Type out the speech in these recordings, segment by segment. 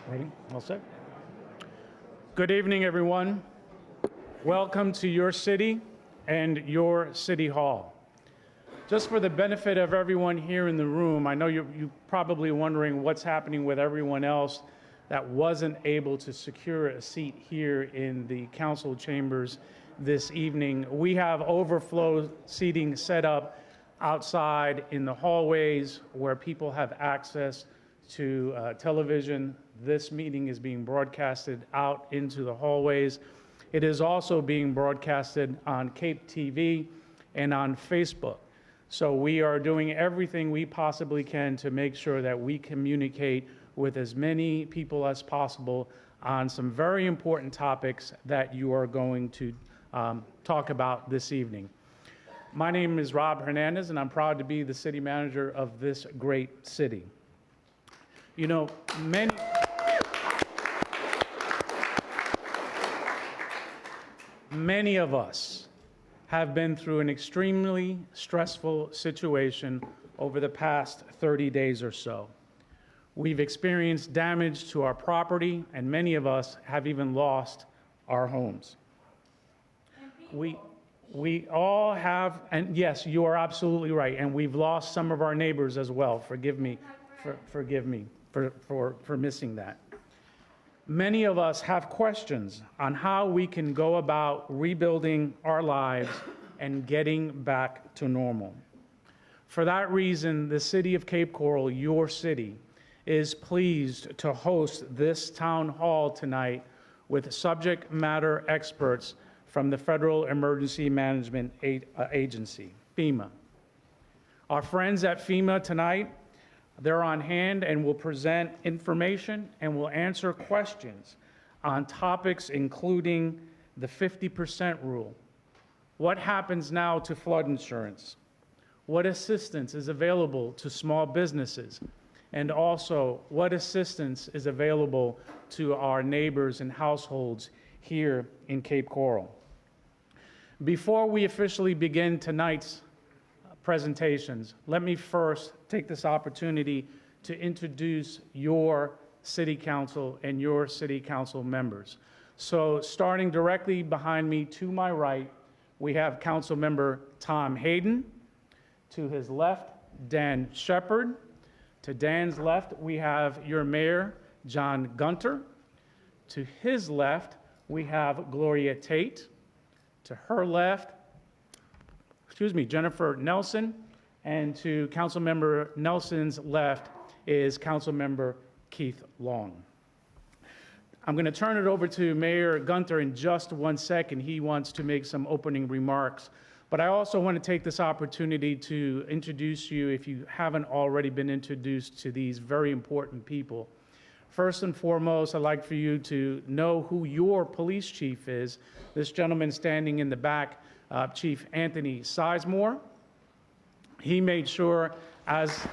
Ready? All set? Good evening, everyone. Welcome to your city and your city hall. Just for the benefit of everyone here in the room, I know you're probably wondering what's happening with everyone else that wasn't able to secure a seat here in the council chambers this evening. We have overflow seating set up outside in the hallways where people have access to television. This meeting is being broadcasted out into the hallways. It is also being broadcasted on Cape TV and on Facebook. So we are doing everything we possibly can to make sure that we communicate with as many people as possible on some very important topics that you are going to talk about this evening. My name is Rob Hernandez, and I'm proud to be the city manager of this great city. You know, many of us have been through an extremely stressful situation over the past 30 days or so. We've experienced damage to our property, and many of us have even lost our homes. We all have, and yes, you are absolutely right, and we've lost some of our neighbors as well. Forgive me for missing that. Many of us have questions on how we can go about rebuilding our lives and getting back to normal. For that reason, the city of Cape Coral, your city, is pleased to host this town hall tonight with subject matter experts from the Federal Emergency Management Agency, FEMA. Our friends at FEMA tonight, they're on hand and will present information and will answer questions on topics including the 50% rule. What happens now to flood insurance? What assistance is available to small businesses? And also, what assistance is available to our neighbors and households here in Cape Coral? Before we officially begin tonight's presentations, let me first take this opportunity to introduce your city council and your city council members. So starting directly behind me to my right, we have Council Member Tom Hayden. To his left, Dan Shepard. To Dan's left, we have your mayor, John Gunter. To his left, we have Gloria Tate. To her left, Jennifer Nelson, and to Councilmember Nelson's left is Councilmember Keith Long. I'm going to turn it over to Mayor Gunter in just 1 second. He wants to make some opening remarks. But I also want to take this opportunity to introduce you, if you haven't already been introduced, to these very important people. First and foremost, I'd like for you to know who your police chief is. This gentleman standing in the back, Chief Anthony Sizemore. He made sure as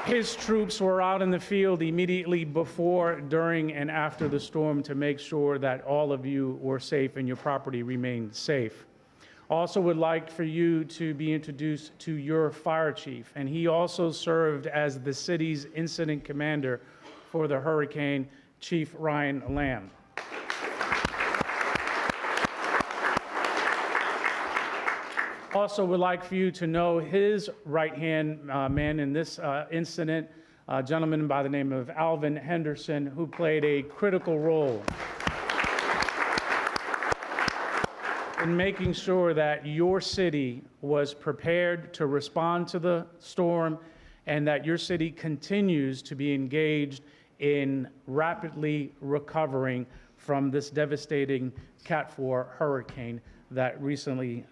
his troops were out in the field immediately before, during, and after the storm to make sure that all of you were safe and your property remained safe. Also would like for you to be introduced to your fire chief, and he also served as the city's incident commander for the hurricane, Chief Ryan Lamb. Also would like for you to know his right-hand man in this incident, a gentleman by the name of Alvin Henderson, who played a critical role in making sure that your city was prepared to respond to the storm and that your city continues to be engaged in rapidly recovering from this devastating Cat 4 hurricane that recently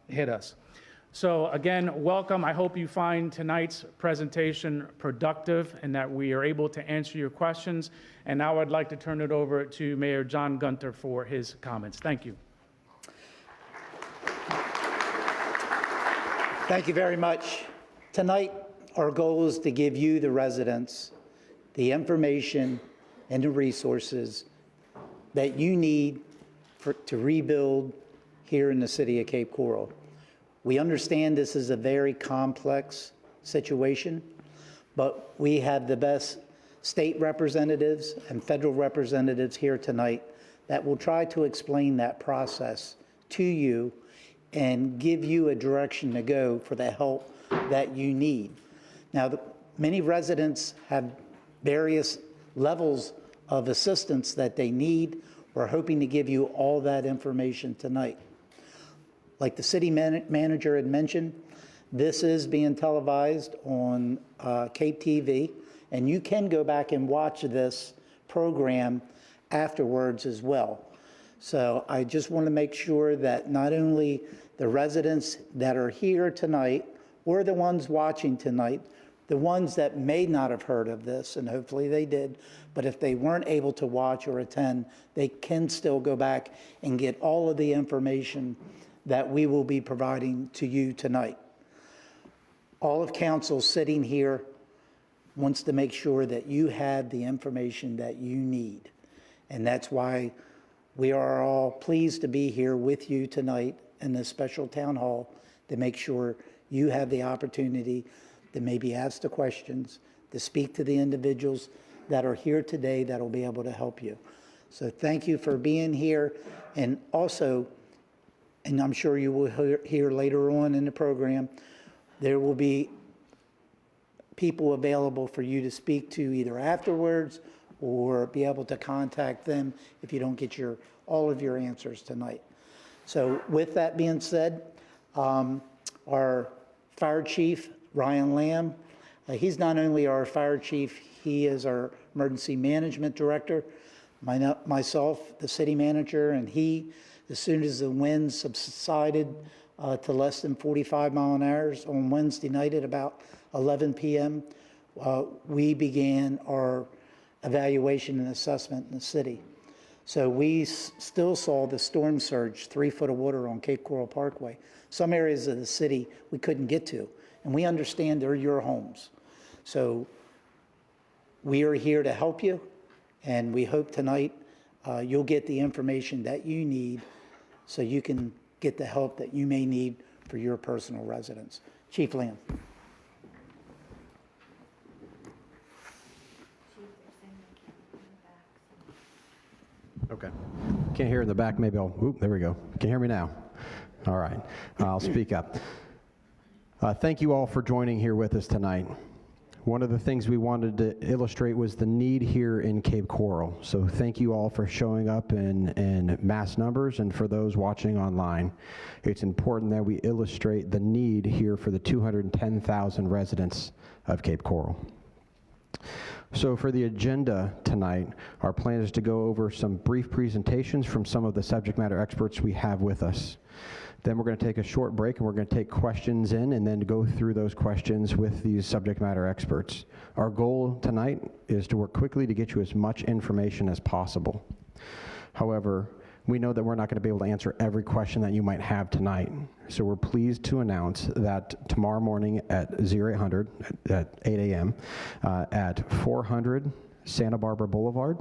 hit us. So again, welcome. I hope you find tonight's presentation productive and that we are able to answer your questions. And now I'd like to turn it over to Mayor John Gunter for his comments. Thank you. Thank you very much. Tonight, our goal is to give you, the residents, the information and the resources that you need to rebuild here in the city of Cape Coral. We understand this is a very complex situation, but we have the best state representatives and federal representatives here tonight that will try to explain that process to you and give you a direction to go for the help that you need. Now, many residents have various levels of assistance that they need. We're hoping to give you all that information tonight. Like the city manager had mentioned, this is being televised on Cape TV, and you can go back and watch this program afterwards as well. So I just want to make sure that not only the residents that are here tonight or the ones watching tonight, the ones that may not have heard of this, and hopefully they did, but if they weren't able to watch or attend, they can still go back and get all of the information that we will be providing to you tonight. All of council sitting here wants to make sure that you have the information that you need. And that's why we are all pleased to be here with you tonight in this special town hall to make sure you have the opportunity to maybe ask the questions, to speak to the individuals that are here today that will be able to help you. So thank you for being here. And also, and I'm sure you will hear later on in the program, there will be people available for you to speak to either afterwards or be able to contact them if you don't get all of your answers tonight. So with that being said, our fire chief, Ryan Lamb, he's not only our fire chief, he is our emergency management director. Myself, the city manager, and he, as soon as the winds subsided to less than 45 mile an hour on Wednesday night at about 11 p.m., we began our evaluation and assessment in the city. So we still saw the storm surge, 3 foot of water on Cape Coral Parkway. Some areas of the city we couldn't get to, and we understand they're your homes. So we are here to help you, and we hope tonight you'll get the information that you need so you can get the help that you may need for your personal residence. Chief Lamb. Okay. Can't hear in the back. Maybe I'll, oop, there we go. Can you hear me now? All right. I'll speak up. Thank you all for joining here with us tonight. One of the things we wanted to illustrate was the need here in Cape Coral. So thank you all for showing up in mass numbers, and for those watching online. It's important that we illustrate the need here for the 210,000 residents of Cape Coral. So for the agenda tonight, our plan is to go over some brief presentations from some of the subject matter experts we have with us. Then we're going to take a short break and we're going to take questions in and then go through those questions with these subject matter experts. Our goal tonight is to work quickly to get you as much information as possible. However, we know that we're not going to be able to answer every question that you might have tonight. So we're pleased to announce that tomorrow morning at 0800, at 8 a.m., at 400 Santa Barbara Boulevard,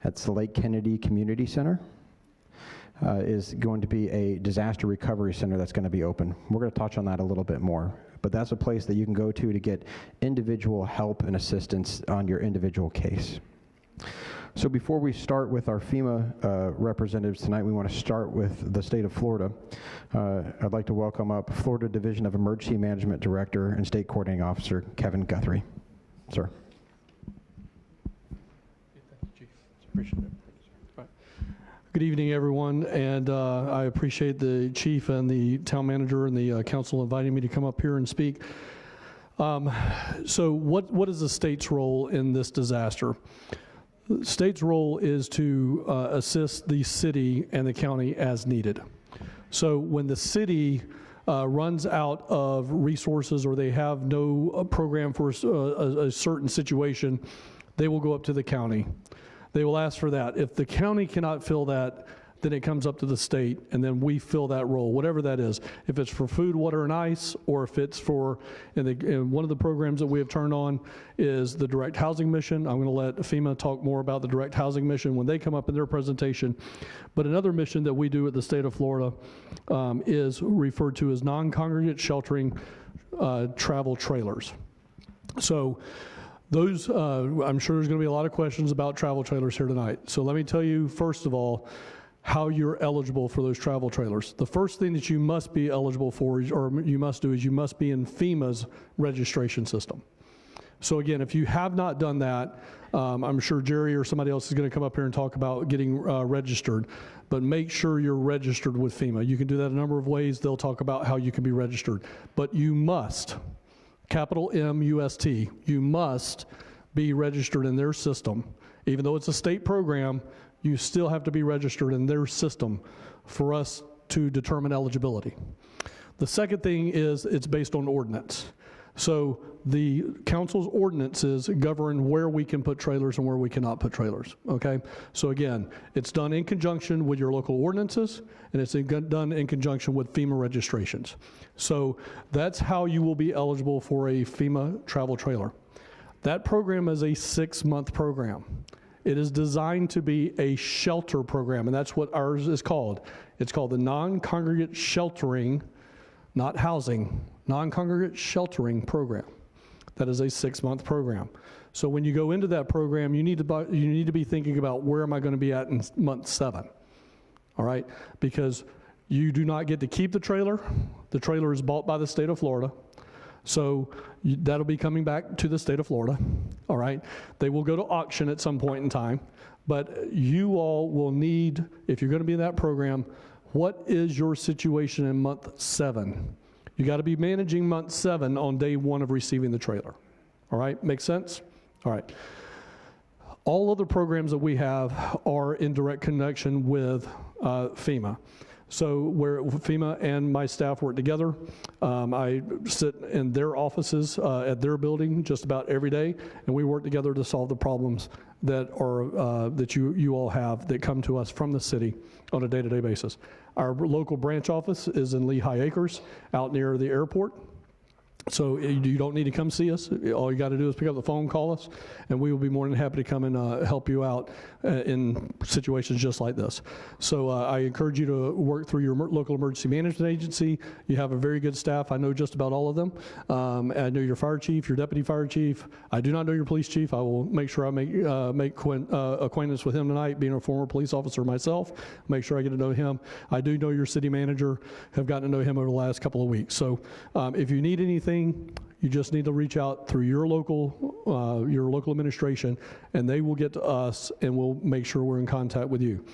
that's the Lake Kennedy Community Center, is going to be a disaster recovery center that's going to be open. We're going to touch on that a little bit more, but that's a place that you can go to get individual help and assistance on your individual case. So before we start with our FEMA representatives tonight, we want to start with the state of Florida. I'd like to welcome up Florida Division of Emergency Management Director and State Coordinating Officer, Kevin Guthrie. Sir. Thank you, Chief. Appreciate it. Good evening, everyone, and I appreciate the chief and the town manager and the council inviting me to come up here and speak. So what is the state's role in this disaster? The state's role is to assist the city and the county as needed. So when the city runs out of resources or they have no program for a certain situation, they will go up to the county. They will ask for that. If the county cannot fill that, then it comes up to the state, and then we fill that role, whatever that is. If it's for food, water, and ice, or if it's for, and one of the programs that we have turned on is the Direct Housing Mission. I'm gonna let FEMA talk more about the Direct Housing Mission when they come up in their presentation. But another mission that we do at the state of Florida is referred to as non-congregate sheltering travel trailers. So those, I'm sure there's gonna be a lot of questions about travel trailers here tonight. So let me tell you, first of all, how you're eligible for those travel trailers. The first thing that you must be eligible for, or you must do, is you must be in FEMA's registration system. So again, if you have not done that, I'm sure Jerry or somebody else is going to come up here and talk about getting registered, but make sure you're registered with FEMA. You can do that a number of ways. They'll talk about how you can be registered, but you must, capital M-U-S-T, you must be registered in their system. Even though it's a state program, you still have to be registered in their system for us to determine eligibility. The second thing is it's based on ordinance. So the council's ordinances govern where we can put trailers and where we cannot put trailers, okay? So again, it's done in conjunction with your local ordinances, and it's done in conjunction with FEMA registrations. So that's how you will be eligible for a FEMA travel trailer. That program is a 6-month program. It is designed to be a shelter program, and that's what ours is called. It's called the Non-Congregate Sheltering, not housing, non-congregate sheltering program. That is a 6-month program. So when you go into that program, you need to be thinking about where am I going to be at in month 7, all right? Because you do not get to keep the trailer. The trailer is bought by the state of Florida. So that'll be coming back to the state of Florida, all right? They will go to auction at some point in time, but you all will need, if you're gonna be in that program, what is your situation in month 7? You gotta be managing month 7 on day 1 of receiving the trailer, all right? Make sense? All right. All other programs that we have are in direct connection with FEMA. So where FEMA and my staff work together, I sit in their offices at their building just about every day, and we work together to solve the problems that are that you all have that come to us from the city on a day-to-day basis. Our local branch office is in Lehigh Acres, out near the airport. So you don't need to come see us. All you got to do is pick up the phone, call us, and we will be more than happy to come and help you out in situations just like this. So I encourage you to work through your local emergency management agency. You have a very good staff. I know just about all of them. I know your fire chief, your deputy fire chief. I do not know your police chief. I will make sure I make acquaintance with him tonight, being a former police officer myself. Make sure I get to know him. I do know your city manager. Have gotten to know him over the last couple of weeks. So if you need anything, you just need to reach out through your local administration, and they will get to us, and we'll make sure we're in contact with you.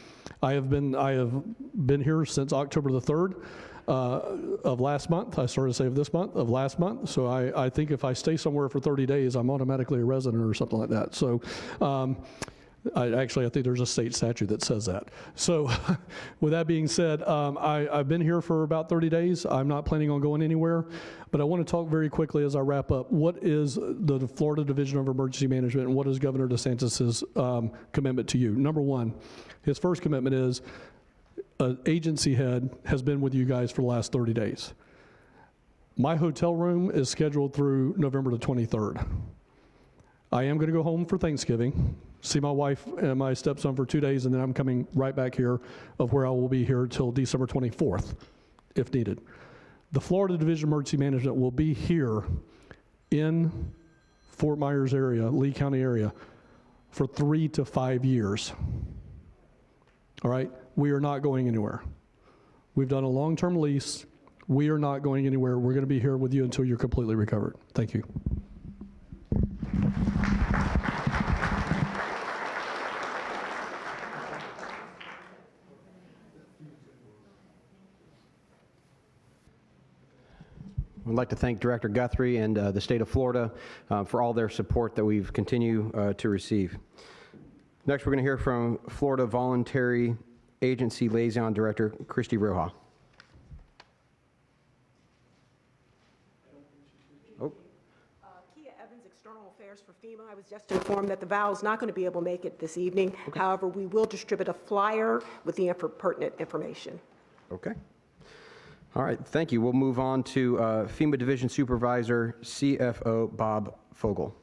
I have been here since October the 3rd of last month. I started to say of last month. So I think if I stay somewhere for 30 days, I'm automatically a resident or something like that. So. I think there's a state statute that says that. So with that being said, I've been here for about 30 days. I'm not planning on going anywhere, but I want to talk very quickly as I wrap up. What is the Florida Division of Emergency Management, and what is Governor DeSantis's commitment to you? Number one, his first commitment is an agency head has been with you guys for the last 30 days. My hotel room is scheduled through November the 23rd. I am going to go home for Thanksgiving, see my wife and my stepson for 2 days, and then I'm coming right back here of where I will be here till December 24th, if needed. The Florida Division of Emergency Management will be here in Fort Myers area, Lee County area, for 3 to 5 years. All right? We are not going anywhere. We've done a long-term lease. We are not going anywhere. We're going to be here with you until you're completely recovered. Thank you. I'd like to thank Director Guthrie and the state of Florida for all their support that we've continued to receive. Next, we're going to hear from Florida Voluntary Agency Liaison Director, Christy Roja. External Affairs for FEMA. I was just informed that the VAL is not going to be able to make it this evening. However, we will distribute a flyer with the pertinent information. Okay. All right, thank you. We'll move on to FEMA Division Supervisor, CFO Bob Fogel.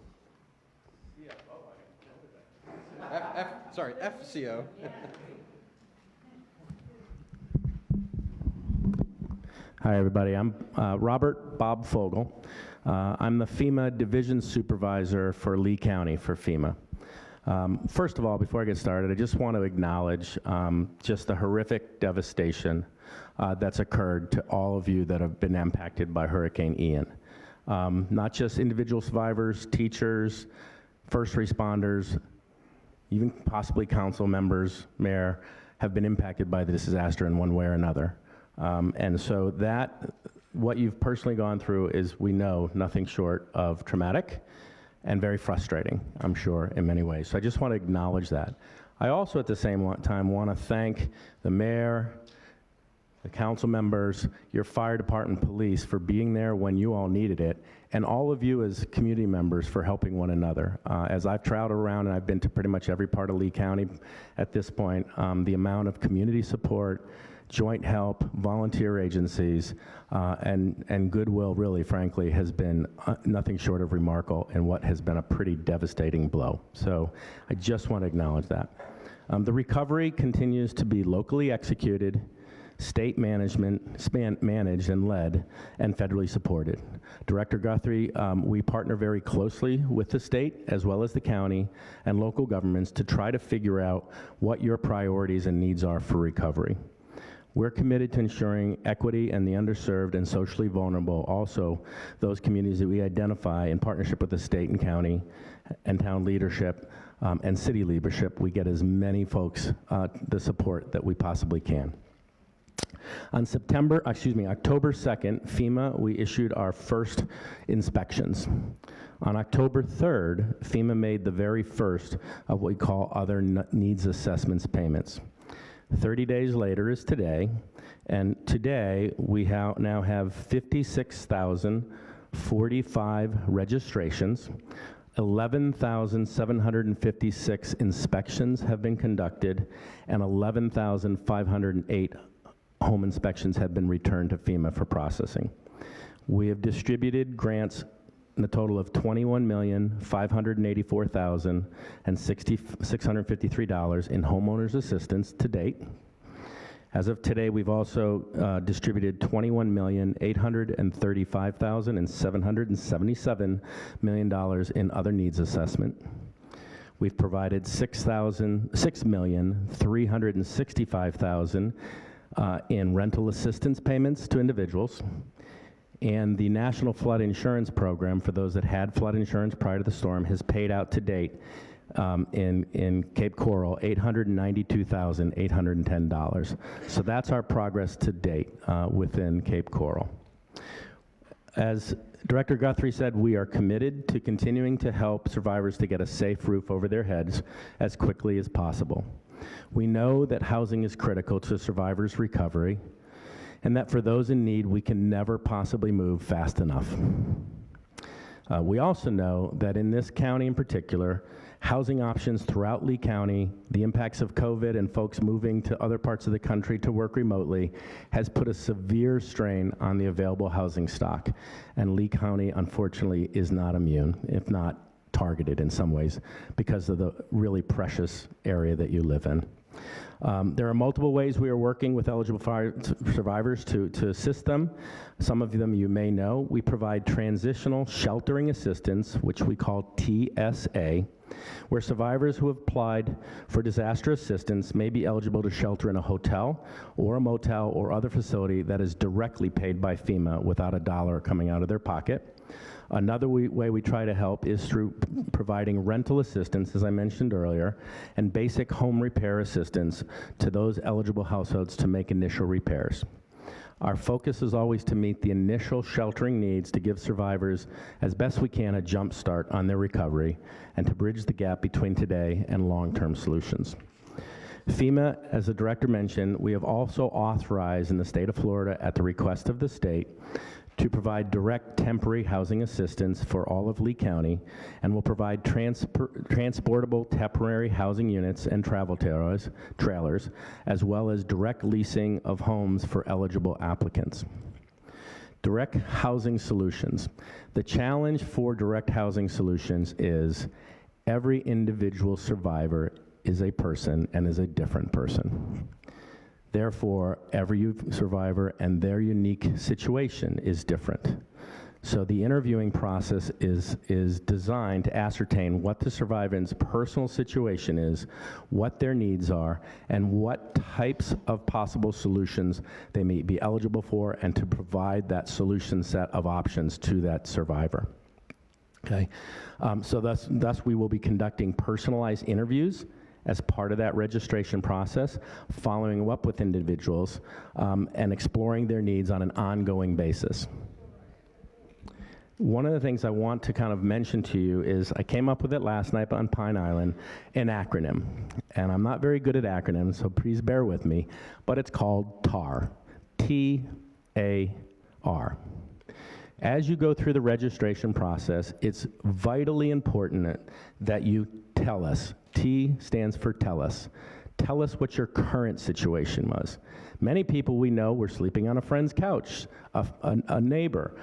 FCO. Hi, everybody. I'm Robert Bob Fogel. I'm the FEMA Division Supervisor for Lee County for FEMA. First of all, before I get started, I just want to acknowledge just the horrific devastation that's occurred to all of you that have been impacted by Hurricane Ian. Not just individual survivors, teachers, first responders, even possibly council members, mayor, have been impacted by this disaster in one way or another. And so what you've personally gone through is, we know, nothing short of traumatic and very frustrating, I'm sure, in many ways. So I just want to acknowledge that. I also, at the same time, want to thank the mayor, the council members, your fire department, police for being there when you all needed it, and all of you as community members for helping one another. As I've traveled around, and I've been to pretty much every part of Lee County at this point, the amount of community support, joint help, volunteer agencies, and goodwill, really, frankly, has been nothing short of remarkable in what has been a pretty devastating blow. So I just want to acknowledge that. The recovery continues to be locally executed, state managed and led, and federally supported. Director Guthrie, we partner very closely with the state as well as the county and local governments to try to figure out what your priorities and needs are for recovery. We're committed to ensuring equity and the underserved and socially vulnerable, also those communities that we identify in partnership with the state and county and town leadership and city leadership. We get as many folks the support that we possibly can. On October 2nd, FEMA, we issued our first inspections. On October 3rd, FEMA made the very first of what we call other needs assessments payments. 30 days later is today, and today we now have 56,045 registrations, 11,756 inspections have been conducted, and 11,508 home inspections have been returned to FEMA for processing. We have distributed grants in a total of $21,584,653 in homeowners assistance to date. As of today, we've also distributed $21,835,777 in other needs assessment. We've provided $6,365,000 in rental assistance payments to individuals. And the National Flood Insurance Program, for those that had flood insurance prior to the storm, has paid out to date in Cape Coral $892,810. So that's our progress to date within Cape Coral. As Director Guthrie said, we are committed to continuing to help survivors to get a safe roof over their heads as quickly as possible. We know that housing is critical to survivors' recovery, and that for those in need, we can never possibly move fast enough. We also know that in this county in particular, housing options throughout Lee County, the impacts of COVID and folks moving to other parts of the country to work remotely has put a severe strain on the available housing stock. And Lee County, unfortunately, is not immune, if not targeted in some ways, because of the really precious area that you live in. There are multiple ways we are working with eligible fire survivors to assist them. Some of them you may know. We provide transitional sheltering assistance, which we call TSA, where survivors who have applied for disaster assistance may be eligible to shelter in a hotel or a motel or other facility that is directly paid by FEMA without a dollar coming out of their pocket. Another way we try to help is through providing rental assistance, as I mentioned earlier, and basic home repair assistance to those eligible households to make initial repairs. Our focus is always to meet the initial sheltering needs to give survivors, as best we can, a jump start on their recovery and to bridge the gap between today and long-term solutions. FEMA, as the director mentioned, we have also authorized in the state of Florida at the request of the state to provide direct temporary housing assistance for all of Lee County, and will provide transportable temporary housing units and travel trailers, as well as direct leasing of homes for eligible applicants. Direct housing solutions. The challenge for direct housing solutions is every individual survivor is a person and is a different person. Therefore, every survivor and their unique situation is different. So the interviewing process is designed to ascertain what the survivant's personal situation is, what their needs are, and what types of possible solutions they may be eligible for, and to provide that solution set of options to that survivor. Okay, so thus we will be conducting personalized interviews as part of that registration process, following up with individuals and exploring their needs on an ongoing basis. One of the things I want to kind of mention to you is I came up with it last night on Pine Island, an acronym. And I'm not very good at acronyms, so please bear with me, but it's called TAR, T-A-R. As you go through the registration process, it's vitally important that you tell us. T stands for tell us. Tell us what your current situation was. Many people we know were sleeping on a friend's couch, a neighbor,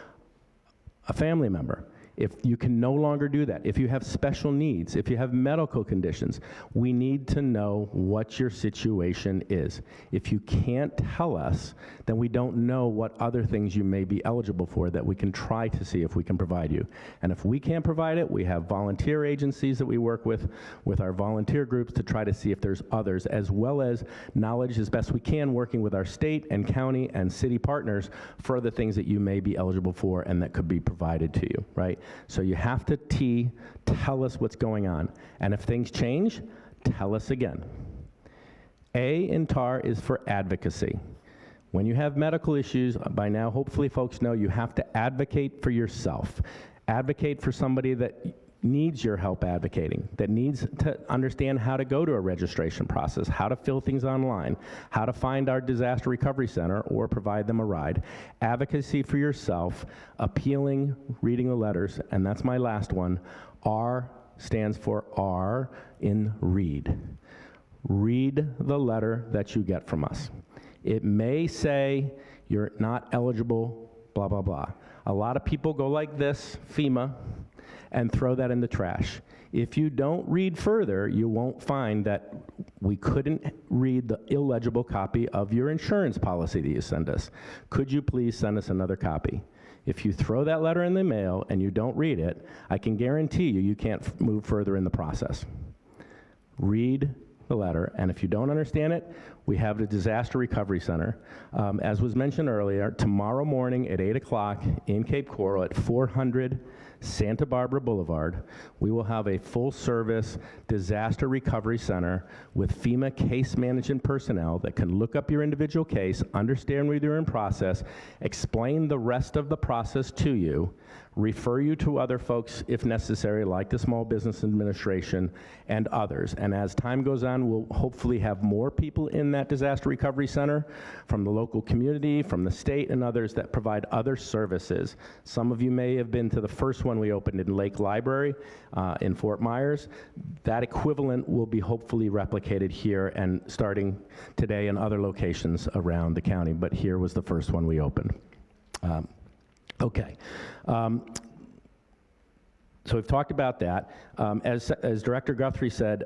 a family member. If you can no longer do that, if you have special needs, if you have medical conditions, we need to know what your situation is. If you can't tell us, then we don't know what other things you may be eligible for that we can try to see if we can provide you. And if we can't provide it, we have volunteer agencies that we work with our volunteer groups to try to see if there's others, as well as knowledge as best we can, working with our state and county and city partners for the things that you may be eligible for and that could be provided to you, right? So you have to tell us what's going on. And if things change, tell us again. A in TAR is for advocacy. When you have medical issues, by now hopefully folks know you have to advocate for yourself. Advocate for somebody that needs your help advocating, that needs to understand how to go to a registration process, how to fill things online, how to find our disaster recovery center or provide them a ride. Advocacy for yourself, appealing, reading the letters, and that's my last one. R stands for R in read. Read the letter that you get from us. It may say you're not eligible, blah, blah, blah. A lot of people go like this, FEMA, and throw that in the trash. If you don't read further, you won't find that we couldn't read the illegible copy of your insurance policy that you send us. Could you please send us another copy? If you throw that letter in the mail and you don't read it, I can guarantee you can't move further in the process. Read the letter, and if you don't understand it, we have the Disaster Recovery Center. As was mentioned earlier, tomorrow morning at 8 o'clock in Cape Coral at 400 Santa Barbara Boulevard, we will have a full-service disaster recovery center with FEMA case management personnel that can look up your individual case, understand where you're in process, explain the rest of the process to you, refer you to other folks if necessary, like the Small Business Administration and others. And as time goes on, we'll hopefully have more people in that disaster recovery center from the local community, from the state, and others that provide other services. Some of you may have been to the first one we opened in Lake Library in Fort Myers. That equivalent will be hopefully replicated here and starting today in other locations around the county, but here was the first one we opened. Okay. So we've talked about that. As Director Guthrie said,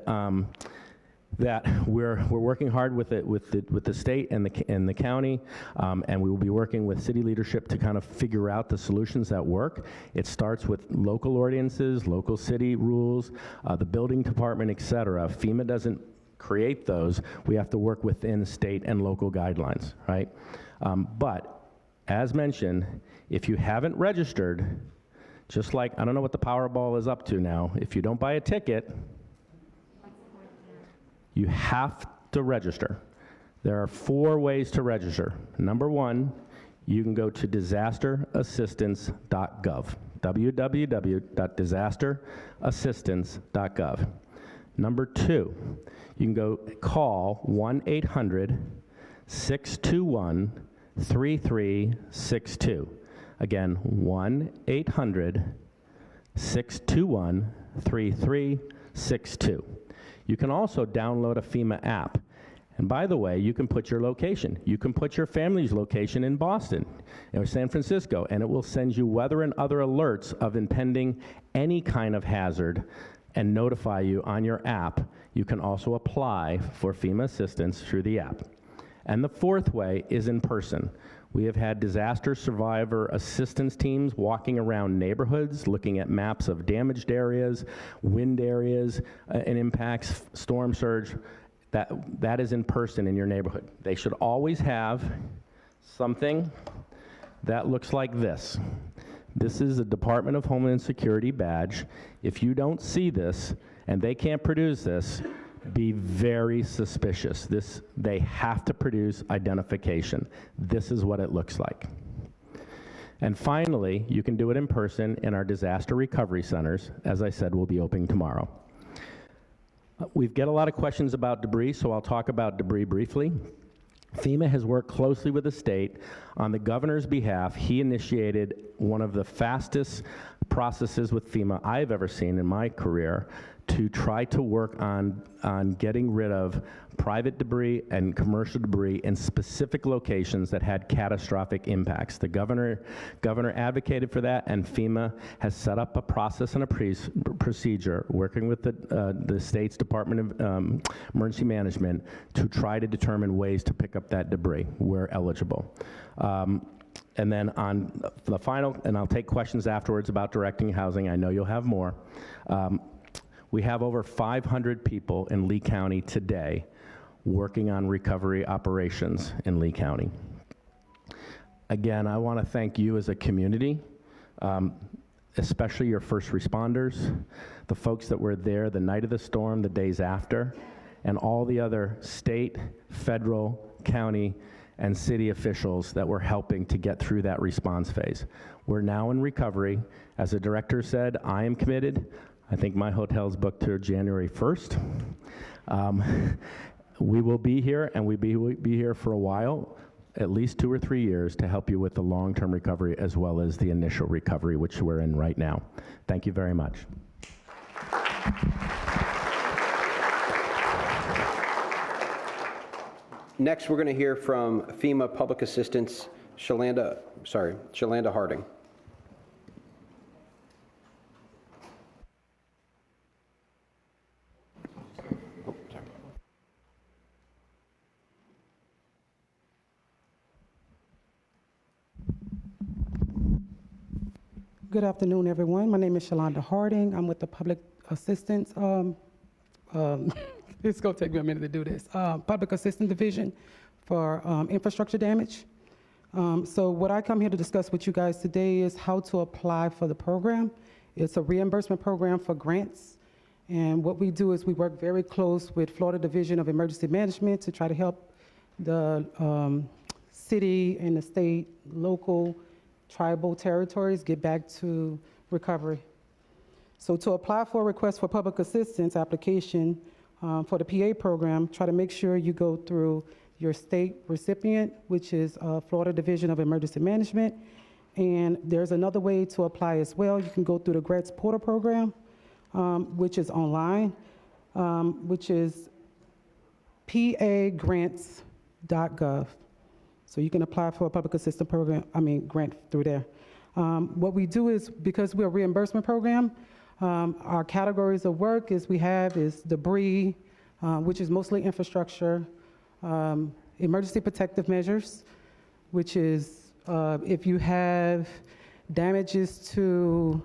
that we're working hard with the state and the county, and we will be working with city leadership to kind of figure out the solutions that work. It starts with local ordinances, local city rules, the building department, et cetera. FEMA doesn't create those. We have to work within state and local guidelines, right? But as mentioned, if you haven't registered, just like, I don't know what the Powerball is up to now, if you don't buy a ticket, you have to register. There are 4 ways to register. Number 1, you can go to disasterassistance.gov, www.disasterassistance.gov. Number 2, you can go call 1-800-621-3362. Again, 1-800-621-3362. You can also download a FEMA app. And by the way, you can put your location. You can put your family's location in Boston or San Francisco, and it will send you weather and other alerts of impending any kind of hazard and notify you on your app. You can also apply for FEMA assistance through the app. And the fourth way is in person. We have had disaster survivor assistance teams walking around neighborhoods, looking at maps of damaged areas, wind areas, and impacts, storm surge. That is in person in your neighborhood. They should always have something that looks like this. This is a Department of Homeland Security badge. If you don't see this and they can't produce this, be very suspicious. They have to produce identification. This is what it looks like. And finally, you can do it in person in our disaster recovery centers. As I said, we'll be opening tomorrow. We get a lot of questions about debris, so I'll talk about debris briefly. FEMA has worked closely with the state. On the governor's behalf, he initiated one of the fastest processes with FEMA I've ever seen in my career to try to work on getting rid of private debris and commercial debris in specific locations that had catastrophic impacts. The governor advocated for that, and FEMA has set up a process and a procedure working with the state's Department of Emergency Management to try to determine ways to pick up that debris where eligible. And then on the final, and I'll take questions afterwards about directing housing. I know you'll have more. We have over 500 people in Lee County today working on recovery operations in Lee County. Again, I want to thank you as a community, especially your first responders, the folks that were there the night of the storm, the days after, and all the other state, federal, county, and city officials that were helping to get through that response phase. We're now in recovery. As the director said, I am committed. I think my hotel's booked through January 1st. We will be here, and we'll be here for a while, at least 2 or 3 years, to help you with the long-term recovery as well as the initial recovery, which we're in right now. Thank you very much. Next, we're going to hear from FEMA Public Assistance, Shalanda Harding. Good afternoon, everyone. My name is Shalanda Harding. I'm with the Public Assistance, it's going to take me a minute to do this, Public Assistance Division for infrastructure damage. So what I come here to discuss with you guys today is how to apply for the program. It's a reimbursement program for grants. And what we do is we work very close with Florida Division of Emergency Management to try to help the city and the state, local, tribal territories get back to recovery. So to apply for a request for public assistance application for the PA program, try to make sure you go through your state recipient, which is Florida Division of Emergency Management. And there's another way to apply as well. You can go through the grants portal program, which is online, which is pagrants.gov. So you can apply for a public assistance grant through there. What we do is, because we're a reimbursement program, our categories of work is debris, which is mostly infrastructure, emergency protective measures, which is if you have damages to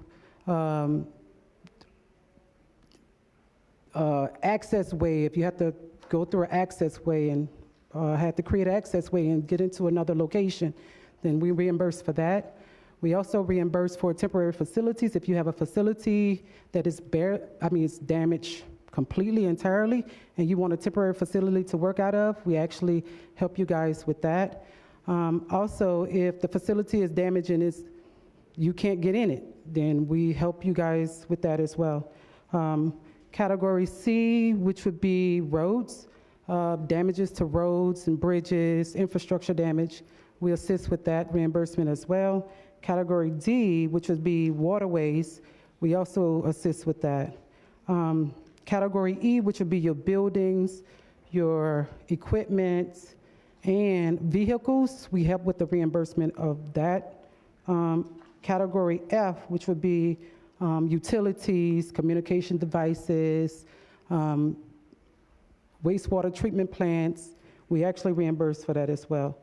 access way, if you have to go through an access way and had to create an access way and get into another location, then we reimburse for that. We also reimburse for temporary facilities. If you have a facility that is it's damaged completely, entirely, and you want a temporary facility to work out of, we actually help you guys with that. Also, if the facility is damaged and you can't get in it, then we help you guys with that as well. Category C, which would be roads, damages to roads and bridges, infrastructure damage. We assist with that reimbursement as well. Category D, which would be waterways, we also assist with that. Category E, which would be your buildings, your equipment, and vehicles, we help with the reimbursement of that. Category F, which would be utilities, communication devices, wastewater treatment plants, we actually reimburse for that as well.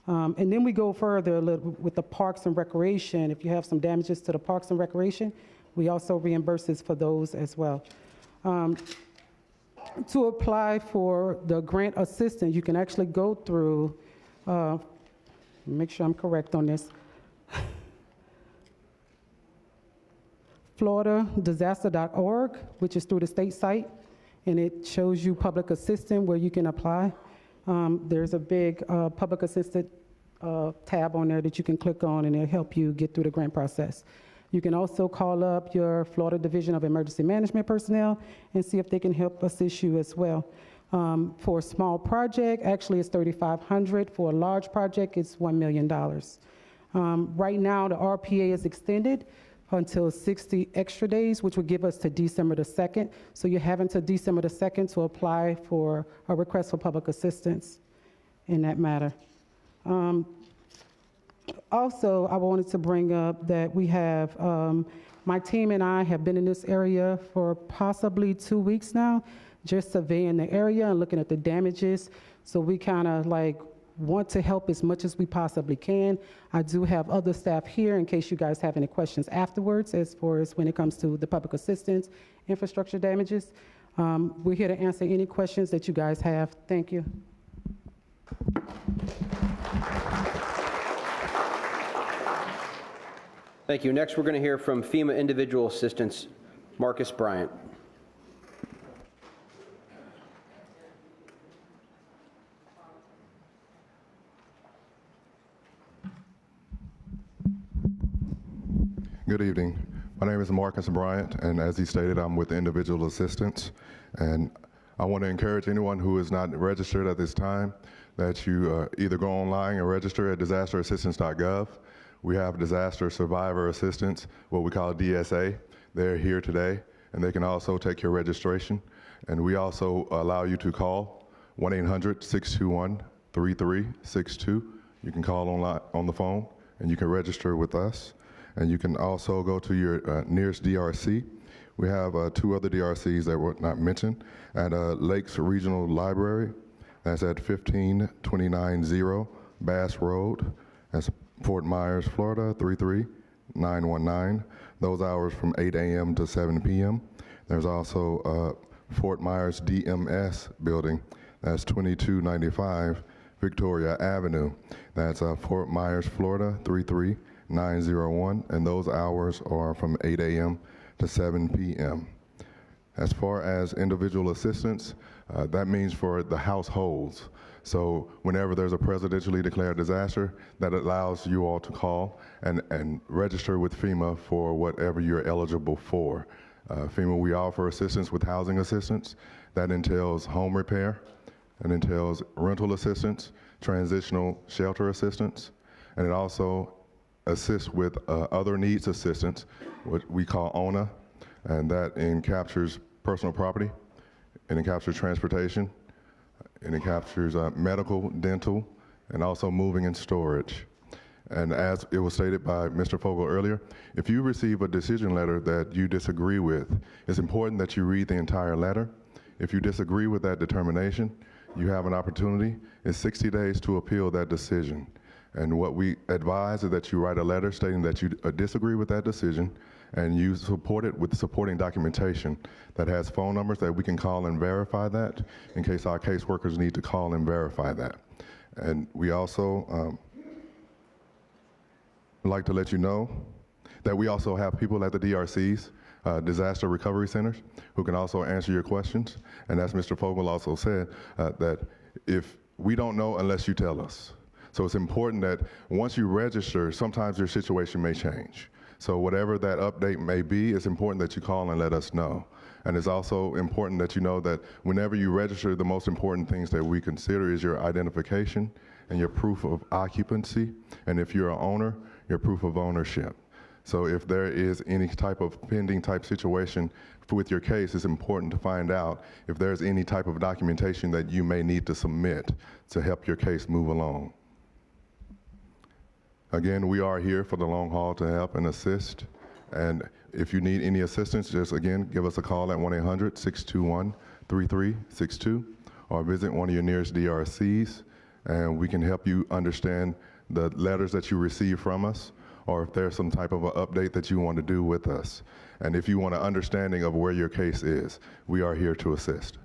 And then we go further a little with the parks and recreation. If you have some damages to the parks and recreation, we also reimburse for those as well. To apply for the grant assistance, you can actually go through, make sure I'm correct on this, FloridaDisaster.org, which is through the state site, and it shows you public assistance where you can apply. There's a big public assistance tab on there that you can click on, and it'll help you get through the grant process. You can also call up your Florida Division of Emergency Management personnel and see if they can help assist you as well. For a small project, actually it's $3,500. For a large project, it's $1 million. Right now, the RPA is extended until 60 extra days, which would give us to December the 2nd. So you have until December the 2nd to apply for a request for public assistance in that matter. Also, I wanted to bring up that we have, my team and I have been in this area for possibly 2 weeks now, just surveying the area and looking at the damages. So we kind of like want to help as much as we possibly can. I do have other staff here in case you guys have any questions afterwards as far as when it comes to the public assistance, infrastructure damages. We're here to answer any questions that you guys have. Thank you. Thank you. Next, we're going to hear from FEMA Individual Assistance, Marcus Bryant. Good evening. My name is Marcus Bryant, and as he stated, I'm with Individual Assistance. And I want to encourage anyone who is not registered at this time that you either go online and register at disasterassistance.gov. We have Disaster Survivor Assistance, what we call DSA. They're here today, and they can also take your registration. And we also allow you to call 1-800-621-3362. You can call online on the phone, and you can register with us. And you can also go to your nearest DRC. We have 2 other DRCs that were not mentioned at Lakes Regional Library. That's at 15290 Bass Road. That's Fort Myers, Florida, 33919. Those hours from 8 a.m. to 7 p.m. There's also Fort Myers DMS building. That's 2295 Victoria Avenue. That's Fort Myers, Florida, 33901. And those hours are from 8 a.m. to 7 p.m. As far as individual assistance, that means for the households. So whenever there's a presidentially declared disaster, that allows you all to call and register with FEMA for whatever you're eligible for. FEMA, we offer assistance with housing assistance. That entails home repair, it entails rental assistance, transitional shelter assistance, and it also assists with other needs assistance, what we call ONA, and that captures personal property, and it captures transportation, and it captures medical, dental, and also moving and storage. And as it was stated by Mr. Fogel earlier, if you receive a decision letter that you disagree with, it's important that you read the entire letter. If you disagree with that determination, you have an opportunity. It's 60 days to appeal that decision. And what we advise is that you write a letter stating that you disagree with that decision, and you support it with supporting documentation that has phone numbers that we can call and verify that in case our caseworkers need to call and verify that. And we also like to let you know that we also have people at the DRCs, disaster recovery centers, who can also answer your questions. And as Mr. Fogel also said, that if we don't know unless you tell us. So it's important that once you register, sometimes your situation may change. So whatever that update may be, it's important that you call and let us know. And it's also important that you know that whenever you register, the most important things that we consider is your identification and your proof of occupancy. And if you're an owner, your proof of ownership. So if there is any type of pending type situation with your case, it's important to find out if there's any type of documentation that you may need to submit to help your case move along. Again, we are here for the long haul to help and assist. And if you need any assistance, just again, give us a call at 1-800-621-3362 or visit one of your nearest DRCs, and we can help you understand the letters that you receive from us, or if there's some type of an update that you want to do with us. And if you want an understanding of where your case is, we are here to assist.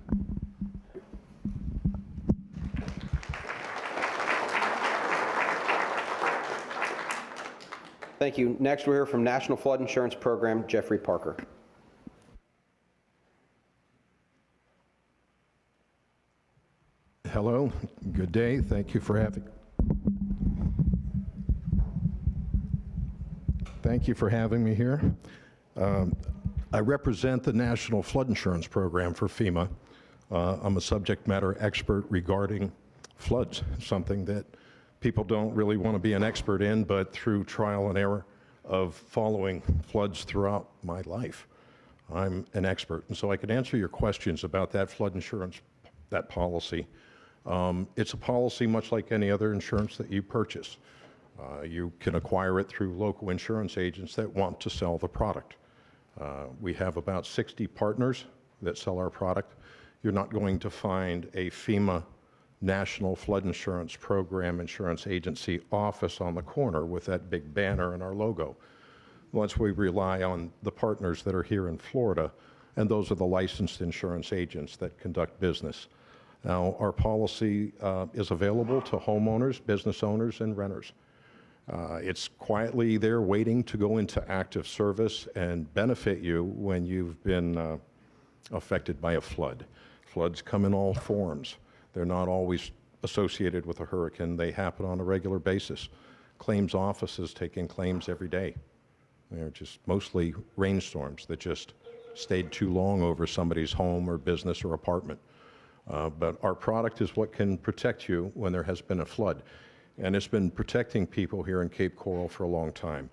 Thank you. Next, we'll hear from National Flood Insurance Program, Jeffrey Parker. Hello, good day. Thank you for having me here. I represent the National Flood Insurance Program for FEMA. I'm a subject matter expert regarding floods, something that people don't really want to be an expert in, but through trial and error of following floods throughout my life, I'm an expert. And so I could answer your questions about that flood insurance, that policy. It's a policy much like any other insurance that you purchase. You can acquire it through local insurance agents that want to sell the product. We have about 60 partners that sell our product. You're not going to find a FEMA National Flood Insurance Program insurance agency office on the corner with that big banner and our logo. Once we rely on the partners that are here in Florida, and those are the licensed insurance agents that conduct business. Now, our policy is available to homeowners, business owners, and renters. It's quietly there waiting to go into active service and benefit you when you've been affected by a flood. Floods come in all forms. They're not always associated with a hurricane. They happen on a regular basis. Claims offices take in claims every day. They're just mostly rainstorms that just stayed too long over somebody's home or business or apartment. But our product is what can protect you when there has been a flood. And it's been protecting people here in Cape Coral for a long time.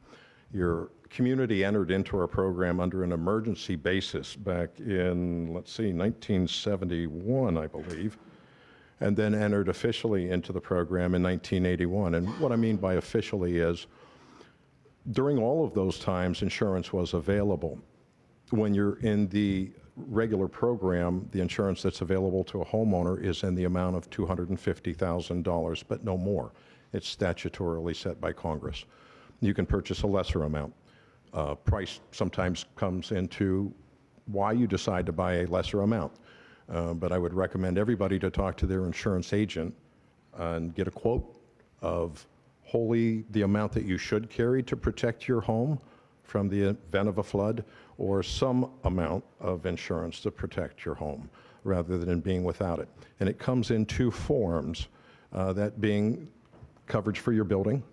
Your community entered into our program under an emergency basis back in, 1971, I believe, and then entered officially into the program in 1981. And what I mean by officially is, during all of those times, insurance was available. When you're in the regular program, the insurance that's available to a homeowner is in the amount of $250,000, but no more. It's statutorily set by Congress. You can purchase a lesser amount. Price sometimes comes into why you decide to buy a lesser amount. But I would recommend everybody to talk to their insurance agent and get a quote of wholly the amount that you should carry to protect your home from the event of a flood, or some amount of insurance to protect your home rather than being without it. And it comes in two forms, that being coverage for your building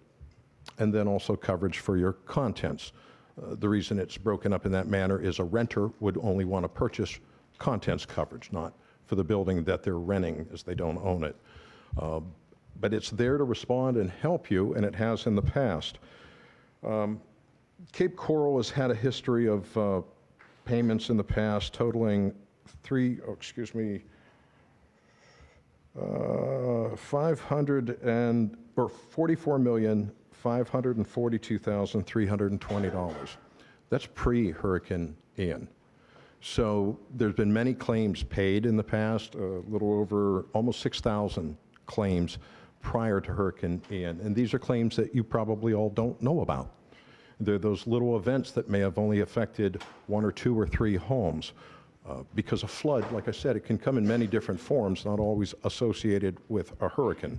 and then also coverage for your contents. The reason it's broken up in that manner is a renter would only want to purchase contents coverage, not for the building that they're renting, as they don't own it. But it's there to respond and help you, and it has in the past. Cape Coral has had a history of payments in the past totaling $44,542,320. That's pre-Hurricane Ian. So there's been many claims paid in the past, a little over almost 6,000 claims prior to Hurricane Ian. And these are claims that you probably all don't know about. They're those little events that may have only affected one or two or three homes. Because a flood, like I said, it can come in many different forms, not always associated with a hurricane.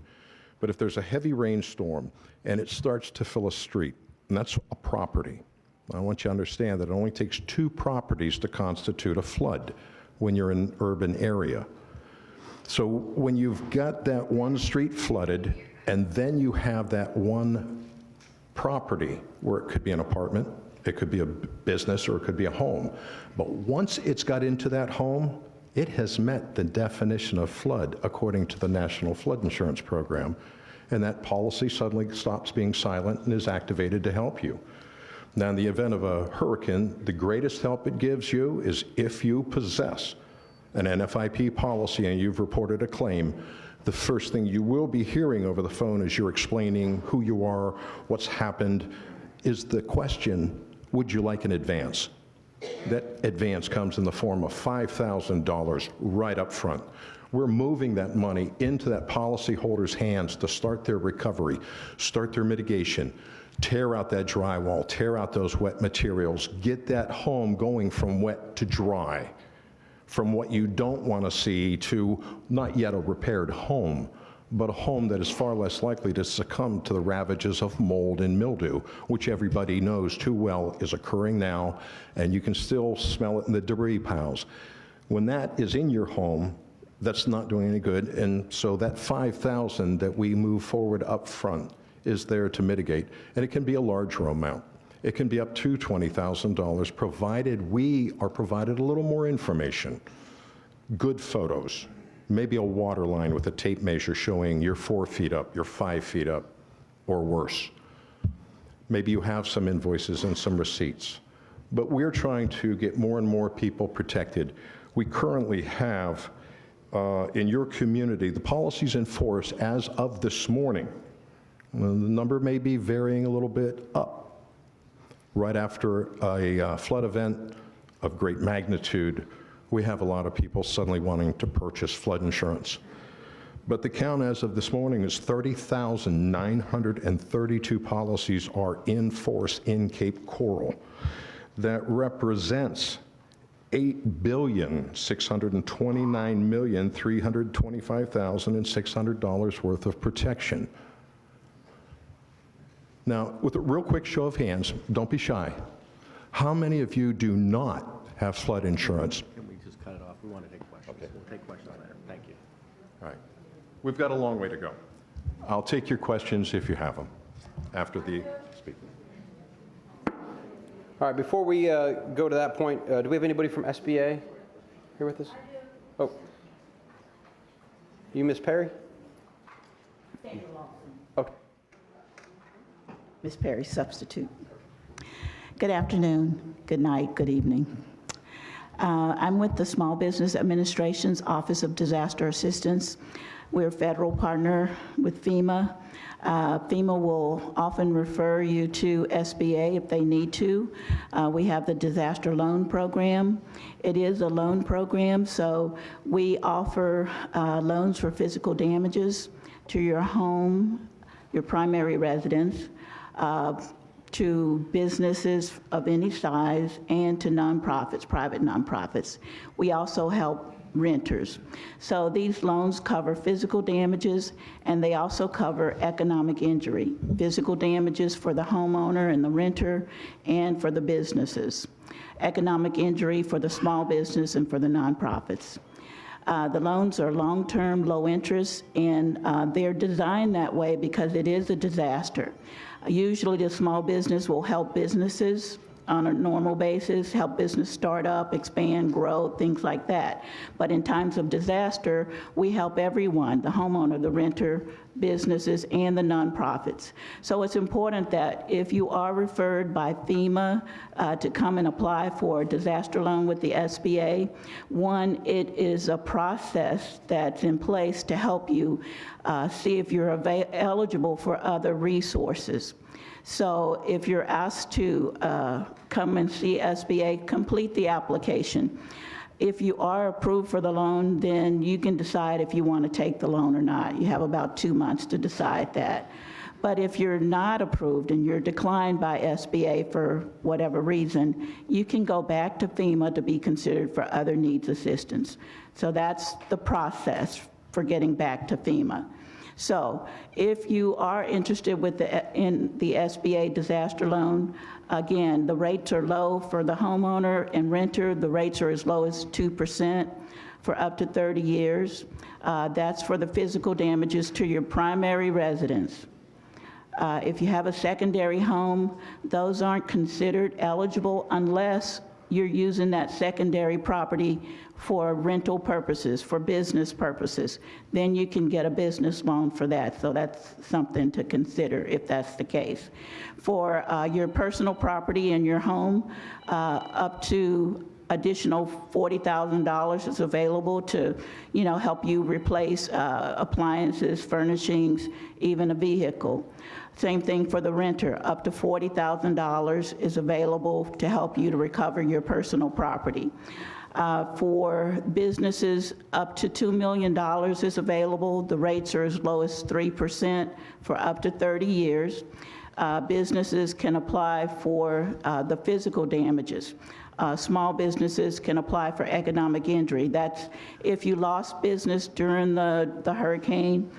But if there's a heavy rainstorm and it starts to fill a street, and that's a property, I want you to understand that it only takes two properties to constitute a flood when you're in an urban area. So when you've got that one street flooded, and then you have that one property where it could be an apartment, it could be a business, or it could be a home. But once it's got into that home, it has met the definition of flood according to the National Flood Insurance Program. and that policy suddenly stops being silent and is activated to help you. Now, in the event of a hurricane, the greatest help it gives you is if you possess an NFIP policy and you've reported a claim, the first thing you will be hearing over the phone as you're explaining who you are, what's happened, is the question, would you like an advance? That advance comes in the form of $5,000 right up front. We're moving that money into that policyholder's hands to start their recovery, start their mitigation, tear out that drywall, tear out those wet materials, get that home going from wet to dry, from what you don't want to see to not yet a repaired home, but a home that is far less likely to succumb to the ravages of mold and mildew, which everybody knows too well is occurring now, and you can still smell it in the debris piles. When that is in your home, that's not doing any good, and so that $5,000 that we move forward up front is there to mitigate, and it can be a larger amount. It can be up to $20,000, provided we are provided a little more information, good photos, maybe a water line with a tape measure showing you're 4 feet up, you're 5 feet up, or worse. Maybe you have some invoices and some receipts. But we're trying to get more and more people protected. We currently have, in your community, the policies in force as of this morning. The number may be varying a little bit up. Right after a flood event of great magnitude, we have a lot of people suddenly wanting to purchase flood insurance. But the count as of this morning is 30,932 policies are in force in Cape Coral. That represents $8,629,325,600 worth of protection. Now, with a real quick show of hands, don't be shy. How many of you do not have flood insurance? Can we just cut it off? We want to take questions. Okay. We'll take questions later. Thank you. All right. We've got a long way to go. I'll take your questions if you have them after the speaker. All right, before we go to that point, do we have anybody from SBA here with us? Oh. You, Ms. Perry? Okay. Ms. Perry, substitute. Good afternoon, good night, good evening. I'm with the Small Business Administration's Office of Disaster Assistance. We're a federal partner with FEMA. FEMA will often refer you to SBA if they need to. We have the Disaster Loan Program. It is a loan program, so we offer loans for physical damages to your home, your primary residence, to businesses of any size, and to nonprofits, private nonprofits. We also help renters. So these loans cover physical damages, and they also cover economic injury, physical damages for the homeowner and the renter, and for the businesses, economic injury for the small business and for the nonprofits. The loans are long-term, low interest, and they're designed that way because it is a disaster. Usually the small business will help businesses on a normal basis, help business start up, expand, grow, things like that. But in times of disaster, we help everyone, the homeowner, the renter, businesses, and the nonprofits. So it's important that if you are referred by FEMA to come and apply for a disaster loan with the SBA, one, it is a process that's in place to help you see if you're eligible for other resources. So if you're asked to come and see SBA, complete the application. If you are approved for the loan, then you can decide if you want to take the loan or not. You have about 2 months to decide that. But if you're not approved and you're declined by SBA for whatever reason, you can go back to FEMA to be considered for other needs assistance. So that's the process for getting back to FEMA. So if you are interested in the SBA disaster loan, again, the rates are low for the homeowner and renter. The rates are as low as 2% for up to 30 years. That's for the physical damages to your primary residence. If you have a secondary home, those aren't considered eligible unless you're using that secondary property for rental purposes, for business purposes, then you can get a business loan for that. So that's something to consider if that's the case. For your personal property and your home, up to additional $40,000 is available to, help you replace appliances, furnishings, even a vehicle. Same thing for the renter, up to $40,000 is available to help you to recover your personal property. For businesses, up to $2 million is available. The rates are as low as 3% for up to 30 years. Businesses can apply for the physical damages. Small businesses can apply for economic injury. That's if you lost business during the hurricane,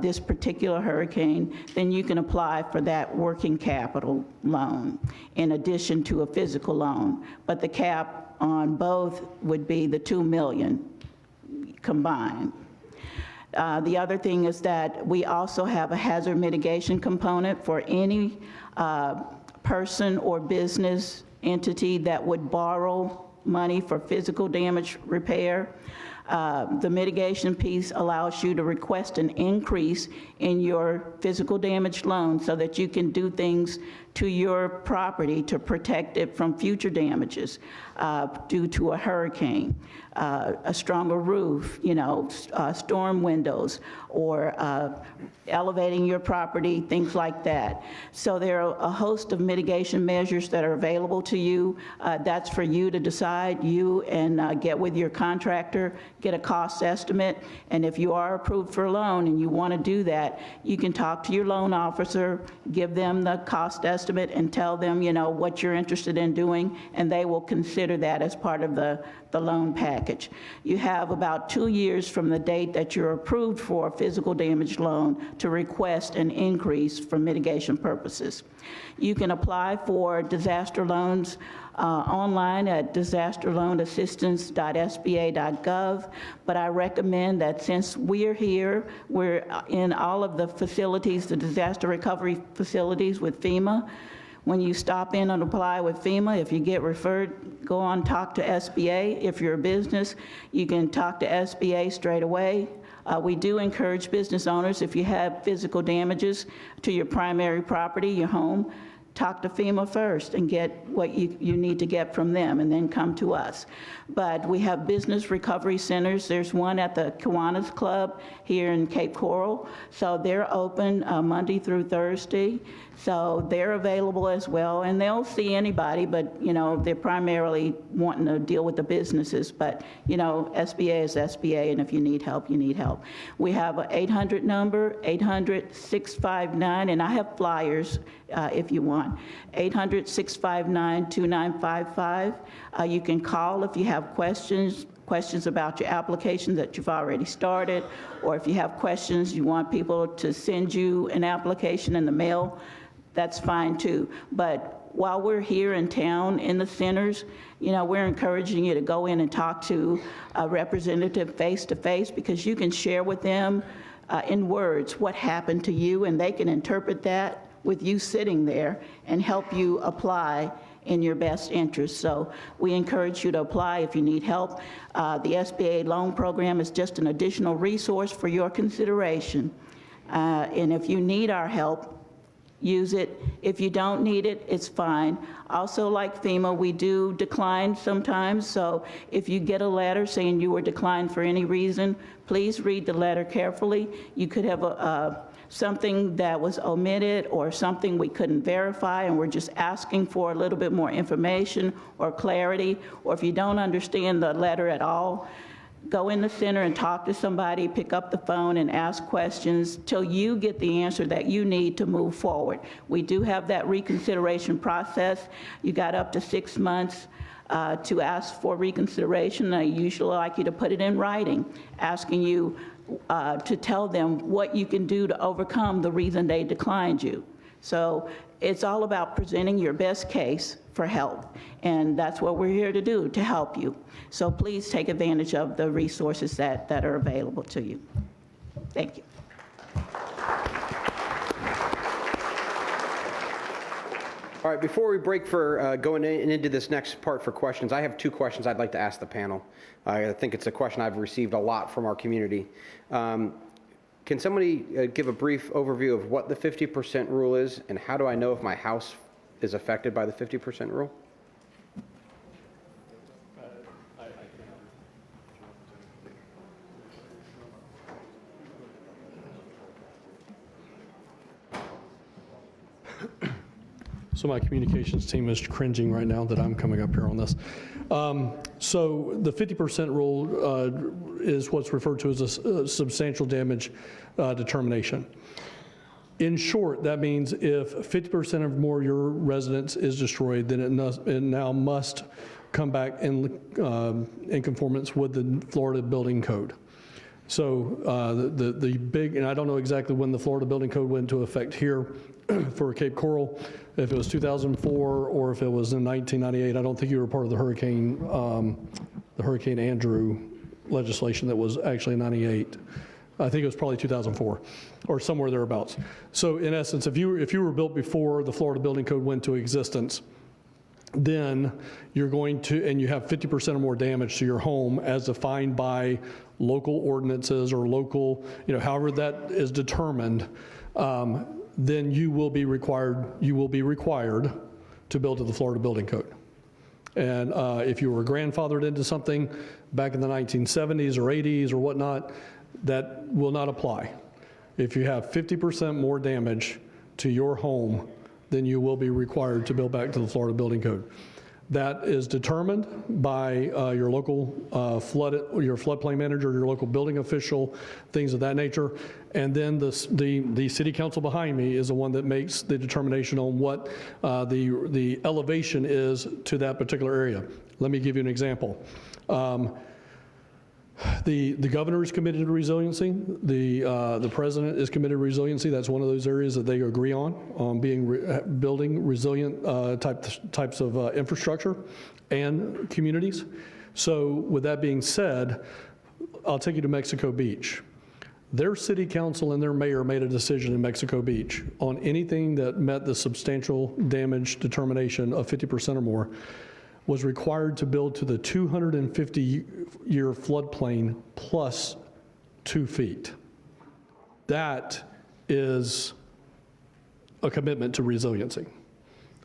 this particular hurricane, then you can apply for that working capital loan in addition to a physical loan. But the cap on both would be the $2 million combined. The other thing is that we also have a hazard mitigation component for any person or business entity that would borrow money for physical damage repair. The mitigation piece allows you to request an increase in your physical damage loan so that you can do things to your property to protect it from future damages due to a hurricane, a stronger roof, storm windows, or elevating your property, things like that. So there are a host of mitigation measures that are available to you. That's for you to decide, and get with your contractor, get a cost estimate, and if you are approved for a loan and you want to do that, you can talk to your loan officer, give them the cost estimate, and tell them, what you're interested in doing, and they will consider that as part of the loan package. You have about 2 years from the date that you're approved for a physical damage loan to request an increase for mitigation purposes. You can apply for disaster loans online at disasterloanassistance.sba.gov, but I recommend that since we're here, we're in all of the facilities, the disaster recovery facilities with FEMA. When you stop in and apply with FEMA, if you get referred, go on, talk to SBA. If you're a business, you can talk to SBA straight away. We do encourage business owners, if you have physical damages to your primary property, your home, talk to FEMA first and get what you need to get from them, and then come to us. But we have business recovery centers. There's one at the Kiwanis Club here in Cape Coral. So they're open Monday through Thursday. So they're available as well, and they'll see anybody, but they're primarily wanting to deal with the businesses. But SBA is SBA, and if you need help, you need help. We have an 800 number, 800-659, and I have flyers if you want, 800-659-2955. You can call if you have questions about your application that you've already started, or if you have questions, you want people to send you an application in the mail, that's fine too. But while we're here in town in the centers, we're encouraging you to go in and talk to a representative face to face, because you can share with them in words what happened to you, and they can interpret that with you sitting there and help you apply in your best interest. So we encourage you to apply if you need help. The SBA loan program is just an additional resource for your consideration. And if you need our help, use it. If you don't need it, it's fine. Also, like FEMA, we do decline sometimes. So if you get a letter saying you were declined for any reason, please read the letter carefully. You could have something that was omitted or something we couldn't verify, and we're just asking for a little bit more information or clarity. Or if you don't understand the letter at all, go in the center and talk to somebody, pick up the phone and ask questions till you get the answer that you need to move forward. We do have that reconsideration process. You got up to 6 months to ask for reconsideration. I usually like you to put it in writing, asking you to tell them what you can do to overcome the reason they declined you. So it's all about presenting your best case for help, and that's what we're here to do, to help you. So please take advantage of the resources that are available to you. Thank you. All right, before we break for going into this next part for questions, I have two questions I'd like to ask the panel. I think it's a question I've received a lot from our community. Can somebody give a brief overview of what the 50% rule is, and how do I know if my house is affected by the 50% rule? So my communications team is cringing right now that I'm coming up here on this. So the 50% rule is what's referred to as a substantial damage determination. In short, that means if 50% or more of your residence is destroyed, then it now must come back in conformance with the Florida Building Code. So the big, and I don't know exactly when the Florida Building Code went into effect here for Cape Coral, if it was 2004 or if it was in 1998. I don't think you were part of the Hurricane Andrew legislation that was actually in 98. I think it was probably 2004 or somewhere thereabouts. So in essence, if you were built before the Florida Building Code went into existence, then you're going to, and you have 50% or more damage to your home as defined by local ordinances or local, however that is determined, then you will be required to build to the Florida Building Code. And if you were grandfathered into something back in the 1970s or 80s or whatnot, that will not apply. If you have 50% more damage to your home, then you will be required to build back to the Florida Building Code. That is determined by your local your floodplain manager, your local building official, things of that nature. And then the city council behind me is the one that makes the determination on what the elevation is to that particular area. Let me give you an example. The governor is committed to resiliency. The president is committed to resiliency. That's one of those areas that they agree on building resilient types of infrastructure and communities. So with that being said, I'll take you to Mexico Beach. Their city council and their mayor made a decision in Mexico Beach on anything that met the substantial damage determination of 50% or more was required to build to the 250-year floodplain plus 2 feet. That is a commitment to resiliency.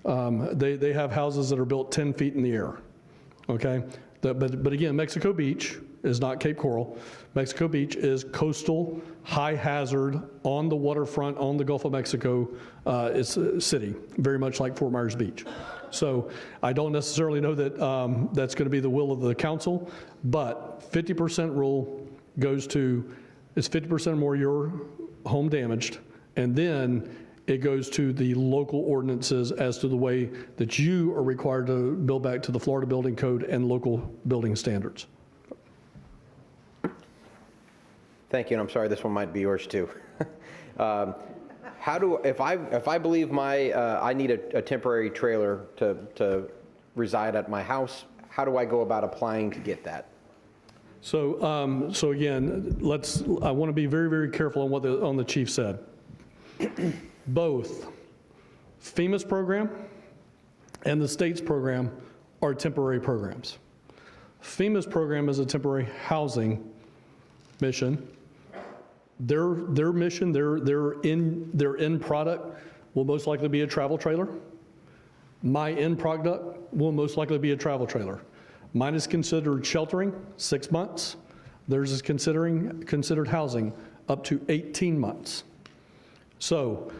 They have houses that are built 10 feet in the air, okay? But again, Mexico Beach is not Cape Coral. Mexico Beach is coastal, high hazard, on the waterfront, on the Gulf of Mexico. It's a city, very much like Fort Myers Beach. So I don't necessarily know that that's going to be the will of the council, but 50% rule goes to, is 50% or more your home damaged, and then it goes to the local ordinances as to the way that you are required to build back to the Florida Building Code and local building standards. Thank you, and I'm sorry, this one might be yours too. If I believe I need a temporary trailer to reside at my house, how do I go about applying to get that? So, so again, I want to be very, very careful on what the chief said. Both FEMA's program and the state's program are temporary programs. FEMA's program is a temporary housing mission. Their mission, their end product will most likely be a travel trailer. My end product will most likely be a travel trailer. Mine is considered sheltering, 6 months. Theirs is considered housing, up to 18 months. So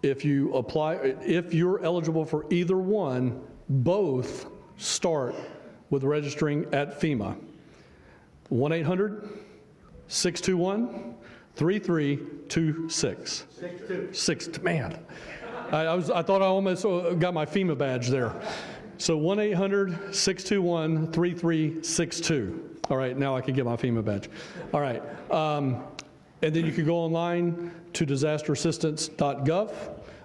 if you're eligible for either one, both start with registering at FEMA. 1-800-621-3326. Man, I thought I almost got my FEMA badge there. So 1-800-621-3362. All right, now I can get my FEMA badge. All right, and then you can go online to disasterassistance.gov.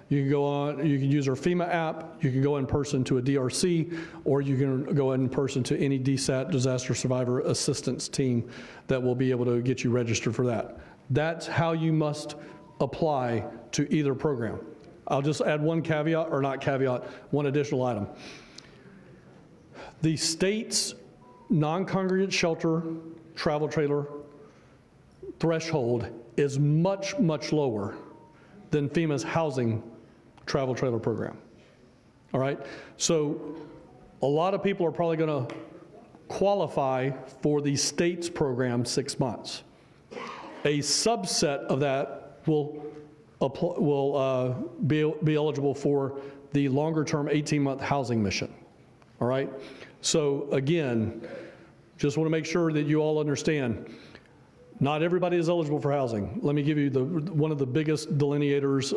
You can go on, you can use our FEMA app, you can go in person to a DRC, or you can go in person to any DSAT, Disaster Survivor Assistance team, that will be able to get you registered for that. That's how you must apply to either program. I'll just add one caveat, or not caveat, one additional item. The state's non-congregate shelter travel trailer threshold is much, much lower than FEMA's housing travel trailer program. All right? So a lot of people are probably going to qualify for the state's program 6 months. A subset of that will be eligible for the longer-term 18-month housing mission. All right? So again, just want to make sure that you all understand, not everybody is eligible for housing. Let me give you one of the biggest delineators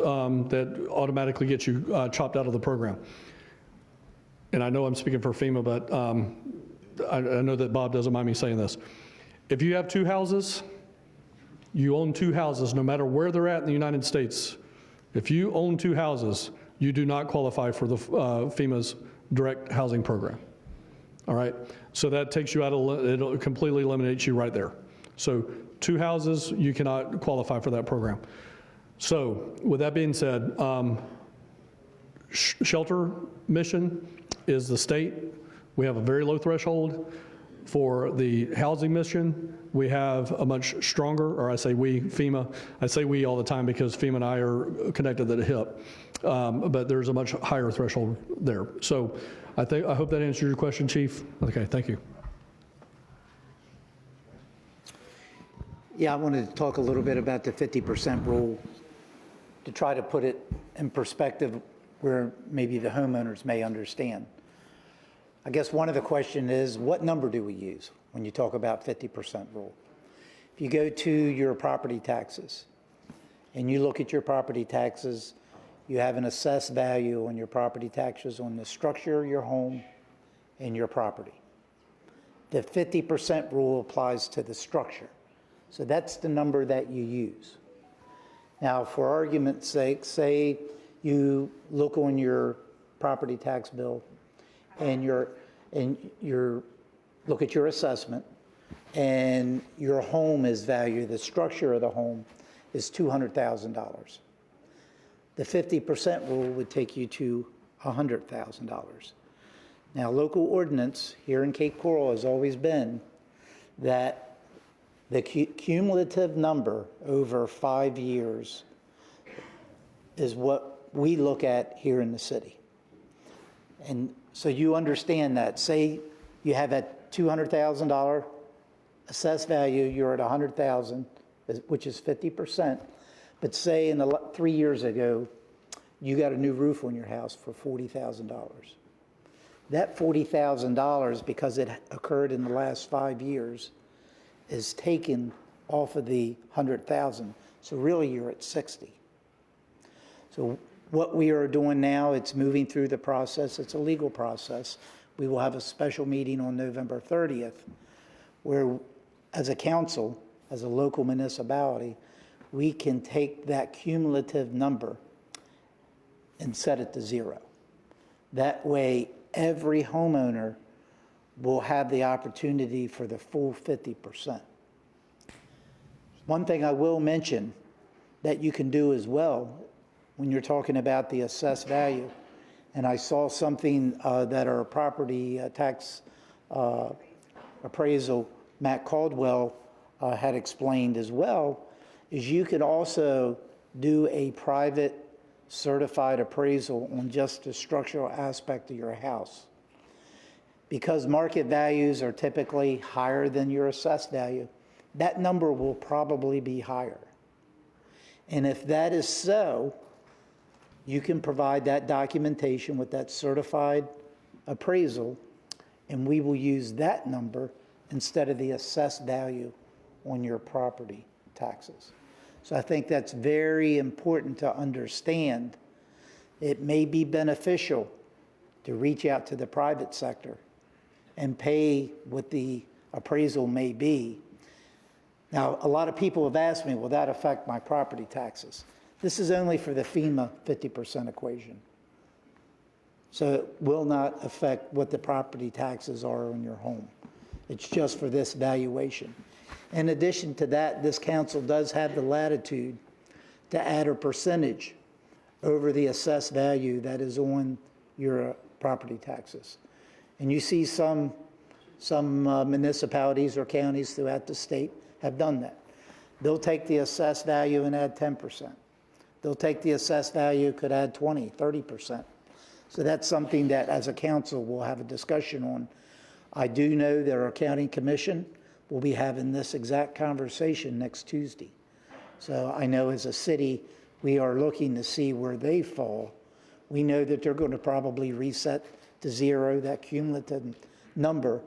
that automatically gets you chopped out of the program. And I know I'm speaking for FEMA, but I know that Bob doesn't mind me saying this. If you have 2 houses, you own 2 houses, no matter where they're at in the United States. If you own 2 houses, you do not qualify for the FEMA's direct housing program. All right? So that takes you out of, it completely eliminates you right there. So 2 houses, you cannot qualify for that program. So with that being said, shelter mission is the state. We have a very low threshold. For the housing mission, we have a much stronger, or I say we, FEMA, I say we all the time because FEMA and I are connected at the hip, but there's a much higher threshold there. So I hope that answers your question, Chief. Okay, thank you. Yeah, I wanted to talk a little bit about the 50% rule to try to put it in perspective where maybe the homeowners may understand. I guess one of the questions is, what number do we use when you talk about 50% rule? If you go to your property taxes and you look at your property taxes, you have an assessed value on your property taxes on the structure of your home and your property. The 50% rule applies to the structure. So that's the number that you use. Now, for argument's sake, say you look on your property tax bill and look at your assessment, and your home is valued, the structure of the home is $200,000. The 50% rule would take you to $100,000. Now, local ordinance here in Cape Coral has always been that the cumulative number over 5 years is what we look at here in the city. And so you understand that. Say you have that $200,000 assessed value, you're at $100,000, which is 50%. But say 3 years ago, you got a new roof on your house for $40,000. That $40,000, because it occurred in the last 5 years, is taken off of the $100,000. So really you're at 60. So what we are doing now, it's moving through the process. It's a legal process. We will have a special meeting on November 30th where, as a council, as a local municipality, we can take that cumulative number and set it to 0. That way, every homeowner will have the opportunity for the full 50%. One thing I will mention that you can do as well when you're talking about the assessed value, and I saw something that our property tax appraisal, Matt Caldwell, had explained as well, is you could also do a private certified appraisal on just the structural aspect of your house. Because market values are typically higher than your assessed value, that number will probably be higher. And if that is so, you can provide that documentation with that certified appraisal, and we will use that number instead of the assessed value on your property taxes. So I think that's very important to understand. It may be beneficial to reach out to the private sector and pay what the appraisal may be. Now, a lot of people have asked me, will that affect my property taxes? This is only for the FEMA 50% equation. So it will not affect what the property taxes are on your home. It's just for this valuation. In addition to that, this council does have the latitude to add a percentage over the assessed value that is on your property taxes. And you see some municipalities or counties throughout the state have done that. They'll take the assessed value and add 10%. They'll take the assessed value, could add 20, 30%. So that's something that as a council we'll have a discussion on. I do know that our county commission will be having this exact conversation next Tuesday. So I know as a city, we are looking to see where they fall. We know that they're going to probably reset to zero, that cumulative number,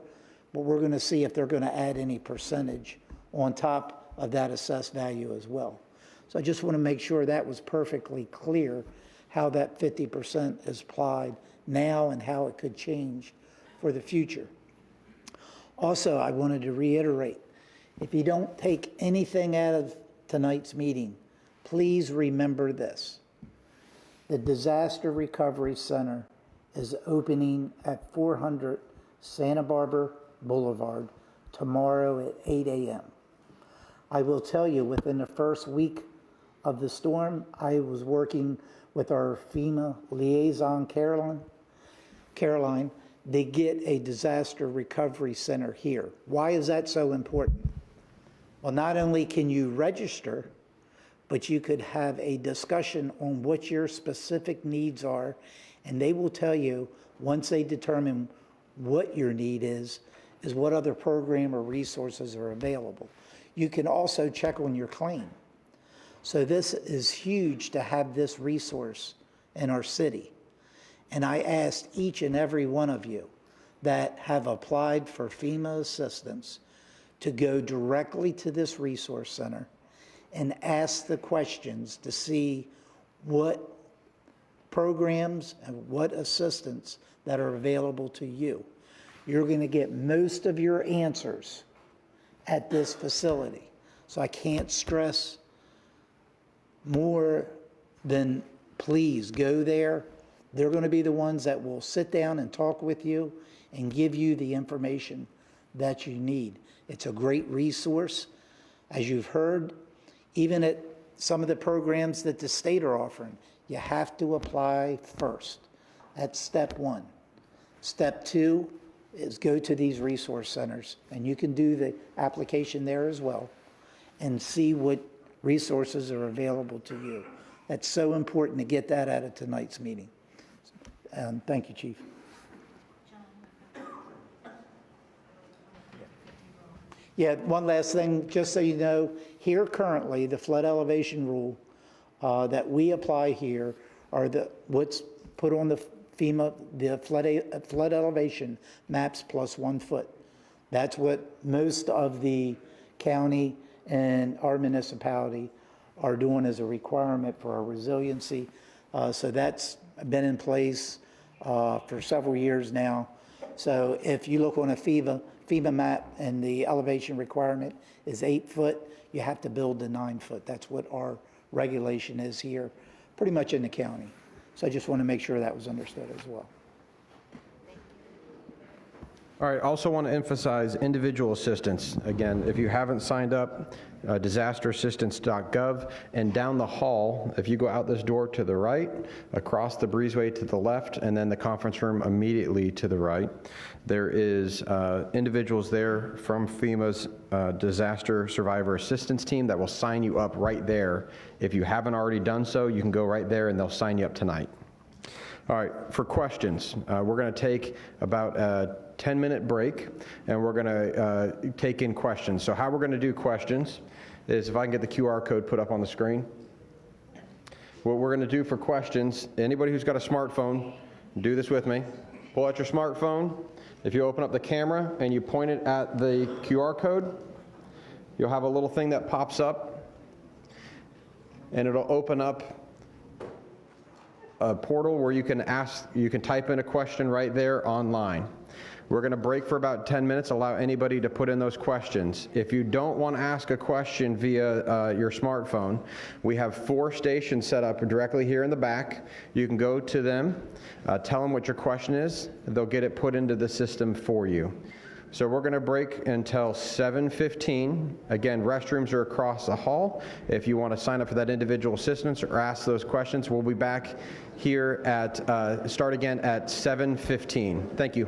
but we're going to see if they're going to add any percentage on top of that assessed value as well. So I just want to make sure that was perfectly clear how that 50% is applied now and how it could change for the future. Also, I wanted to reiterate, if you don't take anything out of tonight's meeting, please remember this. The Disaster Recovery Center is opening at 400 Santa Barbara Boulevard tomorrow at 8 a.m. I will tell you, within the first week of the storm, I was working with our FEMA liaison, Caroline, they get a disaster recovery center here. Why is that so important? Well, not only can you register, but you could have a discussion on what your specific needs are, and they will tell you, once they determine what your need is what other program or resources are available. You can also check on your claim. So this is huge to have this resource in our city. And I asked each and every one of you that have applied for FEMA assistance to go directly to this resource center and ask the questions to see what programs and what assistance that are available to you. You're going to get most of your answers at this facility. So I can't stress more than please go there. They're going to be the ones that will sit down and talk with you and give you the information that you need. It's a great resource. As you've heard, even at some of the programs that the state are offering, you have to apply first. That's step one. Step two is go to these resource centers, and you can do the application there as well and see what resources are available to you. That's so important to get that out of tonight's meeting. Thank you, Chief. Yeah, one last thing, just so you know, here currently, the flood elevation rule that we apply here are what's put on the FEMA, the flood elevation maps plus 1 foot. That's what most of the county and our municipality are doing as a requirement for our resiliency. So that's been in place for several years now. So if you look on a FEMA map and the elevation requirement is 8 foot, you have to build to 9 foot. That's what our regulation is here, pretty much in the county. So I just want to make sure that was understood as well. All right, also want to emphasize individual assistance. Again, if you haven't signed up, disasterassistance.gov, and down the hall, if you go out this door to the right, across the breezeway to the left, and then the conference room immediately to the right, there is individuals there from FEMA's Disaster Survivor Assistance Team that will sign you up right there. If you haven't already done so, you can go right there and they'll sign you up tonight. All right, for questions, we're going to take about a 10-minute break, and we're going to take in questions. So how we're going to do questions is, if I can get the QR code put up on the screen. What we're going to do for questions, anybody who's got a smartphone, do this with me. Pull out your smartphone. If you open up the camera and you point it at the QR code, you'll have a little thing that pops up, and it'll open up a portal where you can type in a question right there online. We're going to break for about 10 minutes, allow anybody to put in those questions. If you don't want to ask a question via your smartphone, we have 4 stations set up directly here in the back. You can go to them, tell them what your question is, and they'll get it put into the system for you. So we're going to break until 7:15. Again, restrooms are across the hall. If you want to sign up for that individual assistance or ask those questions, we'll be back here at, start again at 7:15. Thank you.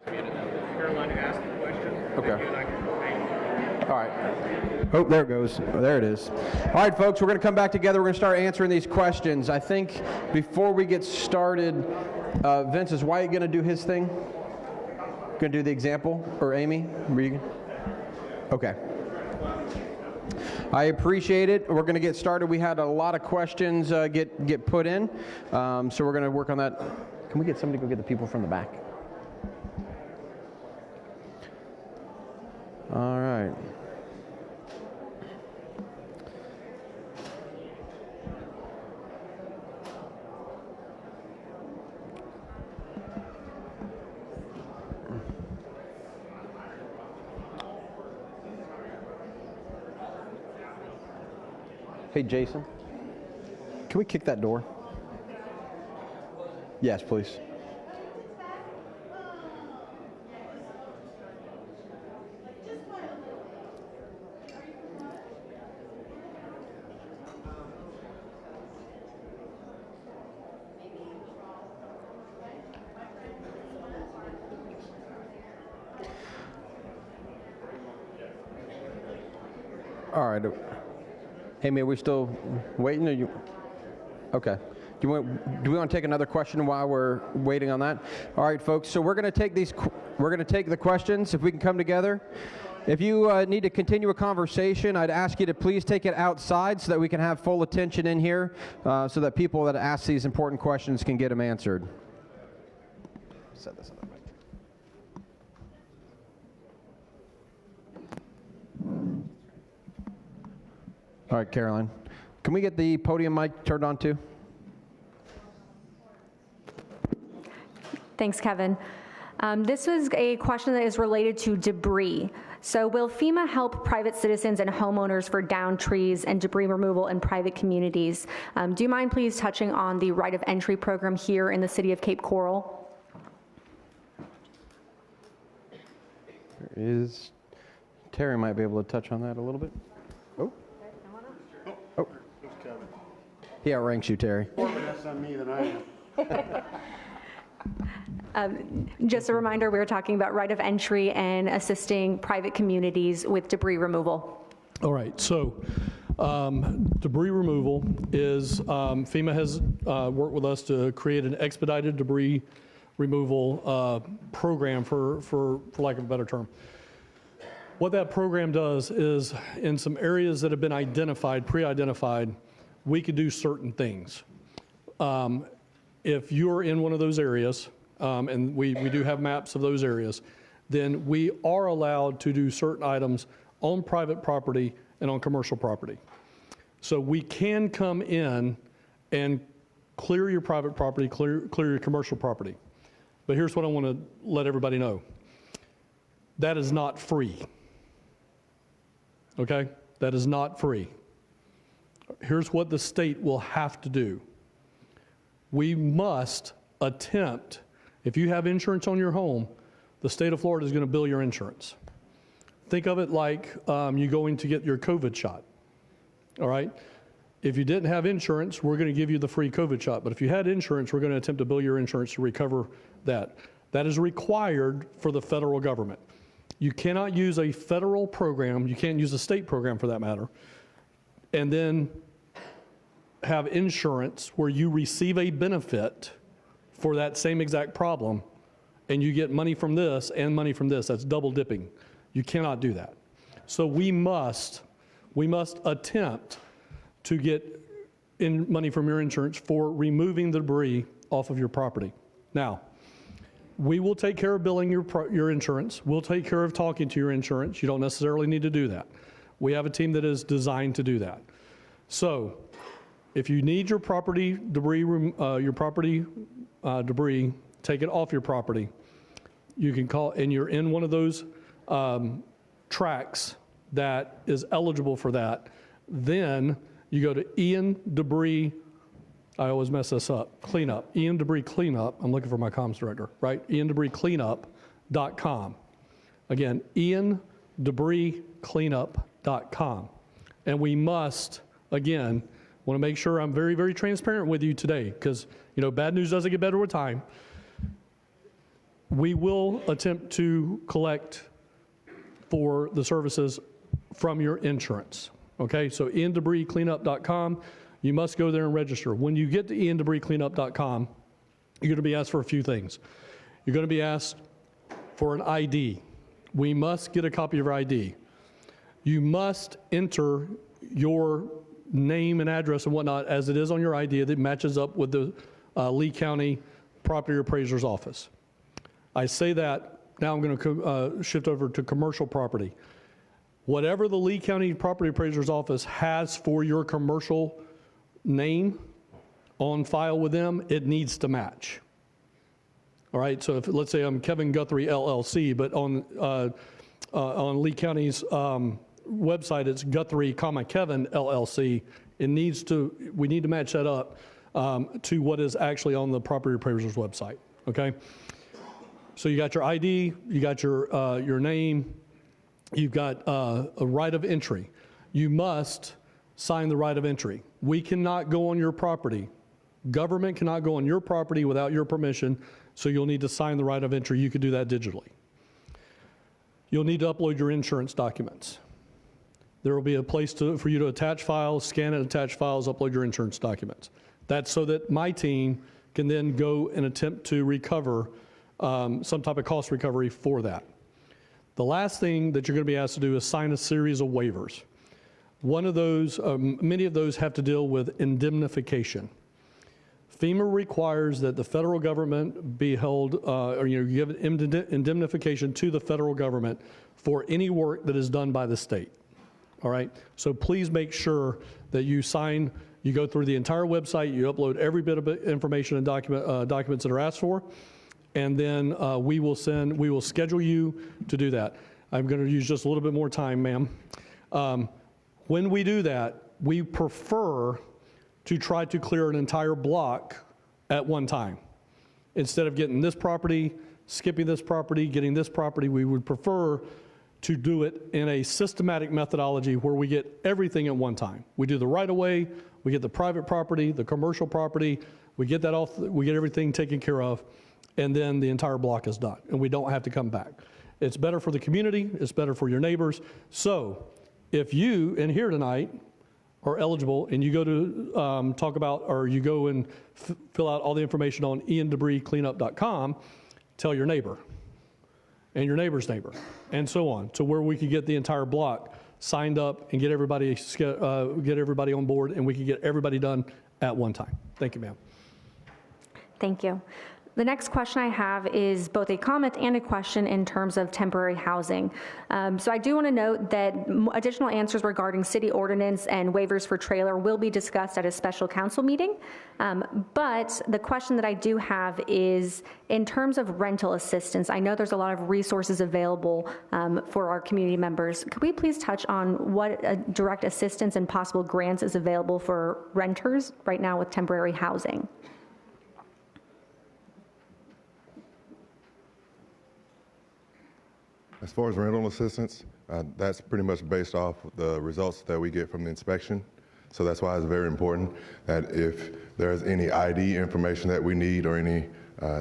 Caroline asked the question. Okay. All right. Oh, there it goes. Oh, there it is. All right, folks, we're going to come back together. We're going to start answering these questions. I think before we get started, Vince, is Wyatt going to do his thing? Going to do the example? Or Amy? Okay. I appreciate it. We're going to get started. We had a lot of questions get put in, so we're going to work on that. Can we get somebody to go get the people from the back? All right. Hey, Jason, can we kick that door? Yes, please. All right. Hey, man, are we still waiting? Or you? Okay. Do we want to take another question while we're waiting on that? All right, folks. So we're going to take these. We're going to take the questions. If we can come together. If you need to continue a conversation, I'd ask you to please take it outside so that we can have full attention in here, so that people that ask these important questions can get them answered. Set this up. All right, Caroline. Can we get the podium mic turned on too? Thanks, Kevin. This was a question that is related to debris. So will FEMA help private citizens and homeowners for downed trees and debris removal in private communities? Do you mind please touching on the right of entry program here in the city of Cape Coral? Terry might be able to touch on that a little bit. Oh. Oh. He outranks you, Terry. More less on me than I am. Just a reminder, we were talking about right of entry and assisting private communities with debris removal. All right, so debris removal is, FEMA has worked with us to create an expedited debris removal program, for lack of a better term. What that program does is, in some areas that have been identified, pre-identified, we could do certain things. If you're in one of those areas, and we do have maps of those areas, then we are allowed to do certain items on private property and on commercial property. So we can come in and clear your private property, clear your commercial property. But here's what I want to let everybody know. That is not free. Okay? That is not free. Here's what the state will have to do. We must attempt, if you have insurance on your home, the state of Florida is going to bill your insurance. Think of it like you going to get your COVID shot, all right? If you didn't have insurance, we're going to give you the free COVID shot. But if you had insurance, we're going to attempt to bill your insurance to recover that. That is required for the federal government. You cannot use a federal program, you can't use a state program for that matter, and then have insurance where you receive a benefit for that same exact problem, and you get money from this and money from this. That's double dipping. You cannot do that. So we must attempt to get money from your insurance for removing the debris off of your property. Now, we will take care of billing your insurance. We'll take care of talking to your insurance. You don't necessarily need to do that. We have a team that is designed to do that. So, if you need your property debris, debris, take it off your property. You can call, and you're in one of those tracks that is eligible for that. Then you go to Ian Debris. I always mess this up. Cleanup. Ian Debris Cleanup. I'm looking for my comms director, right? IanDebrisCleanup.com. Again, IanDebrisCleanup.com. And we must, again, want to make sure I'm very, very transparent with you today, because, you know, bad news doesn't get better with time. we will attempt to collect for the services from your insurance. Okay, so endebriscleanup.com, you must go there and register. When you get to endebriscleanup.com, you're going to be asked for a few things. You're going to be asked for an ID. We must get a copy of your ID. You must enter your name and address and whatnot as it is on your ID that matches up with the Lee County Property Appraiser's Office. I say that, now I'm going to shift over to commercial property. Whatever the Lee County Property Appraiser's Office has for your commercial name on file with them, it needs to match. All right, so if, let's say I'm Kevin Guthrie LLC, but on Lee County's website, it's Guthrie, Kevin LLC. We need to match that up to what is actually on the property appraiser's website, okay? So you got your ID, you got your name, you've got a right of entry. You must sign the right of entry. We cannot go on your property. Government cannot go on your property without your permission, so you'll need to sign the right of entry. You could do that digitally. You'll need to upload your insurance documents. There will be a place for you to attach files, scan and attach files, upload your insurance documents. That's so that my team can then go and attempt to recover some type of cost recovery for that. The last thing that you're going to be asked to do is sign a series of waivers. One of those, many of those have to deal with indemnification. FEMA requires that the federal government be held, or give indemnification to the federal government for any work that is done by the state. All right, so please make sure that you sign, you go through the entire website, you upload every bit of information and documents that are asked for, and then we will schedule you to do that. I'm going to use just a little bit more time, ma'am. When we do that, we prefer to try to clear an entire block at one time. Instead of getting this property, skipping this property, getting this property, we would prefer to do it in a systematic methodology where we get everything at one time. We do the right-of-way, we get the private property, the commercial property, we get that off, we get everything taken care of, and then the entire block is done, and we don't have to come back. It's better for the community, it's better for your neighbors. So if you in here tonight are eligible and you go to talk about, or you go and fill out all the information on endebriscleanup.com, tell your neighbor and your neighbor's neighbor and so on, to where we could get the entire block signed up and get everybody on board, and we could get everybody done at one time. Thank you, ma'am. Thank you. The next question I have is both a comment and a question in terms of temporary housing. So I do want to note that additional answers regarding city ordinance and waivers for trailer will be discussed at a special council meeting. But the question that I do have is in terms of rental assistance. I know there's a lot of resources available for our community members. Could we please touch on what direct assistance and possible grants is available for renters right now with temporary housing? As far as rental assistance, that's pretty much based off the results that we get from the inspection. So that's why it's very important that if there's any ID information that we need or any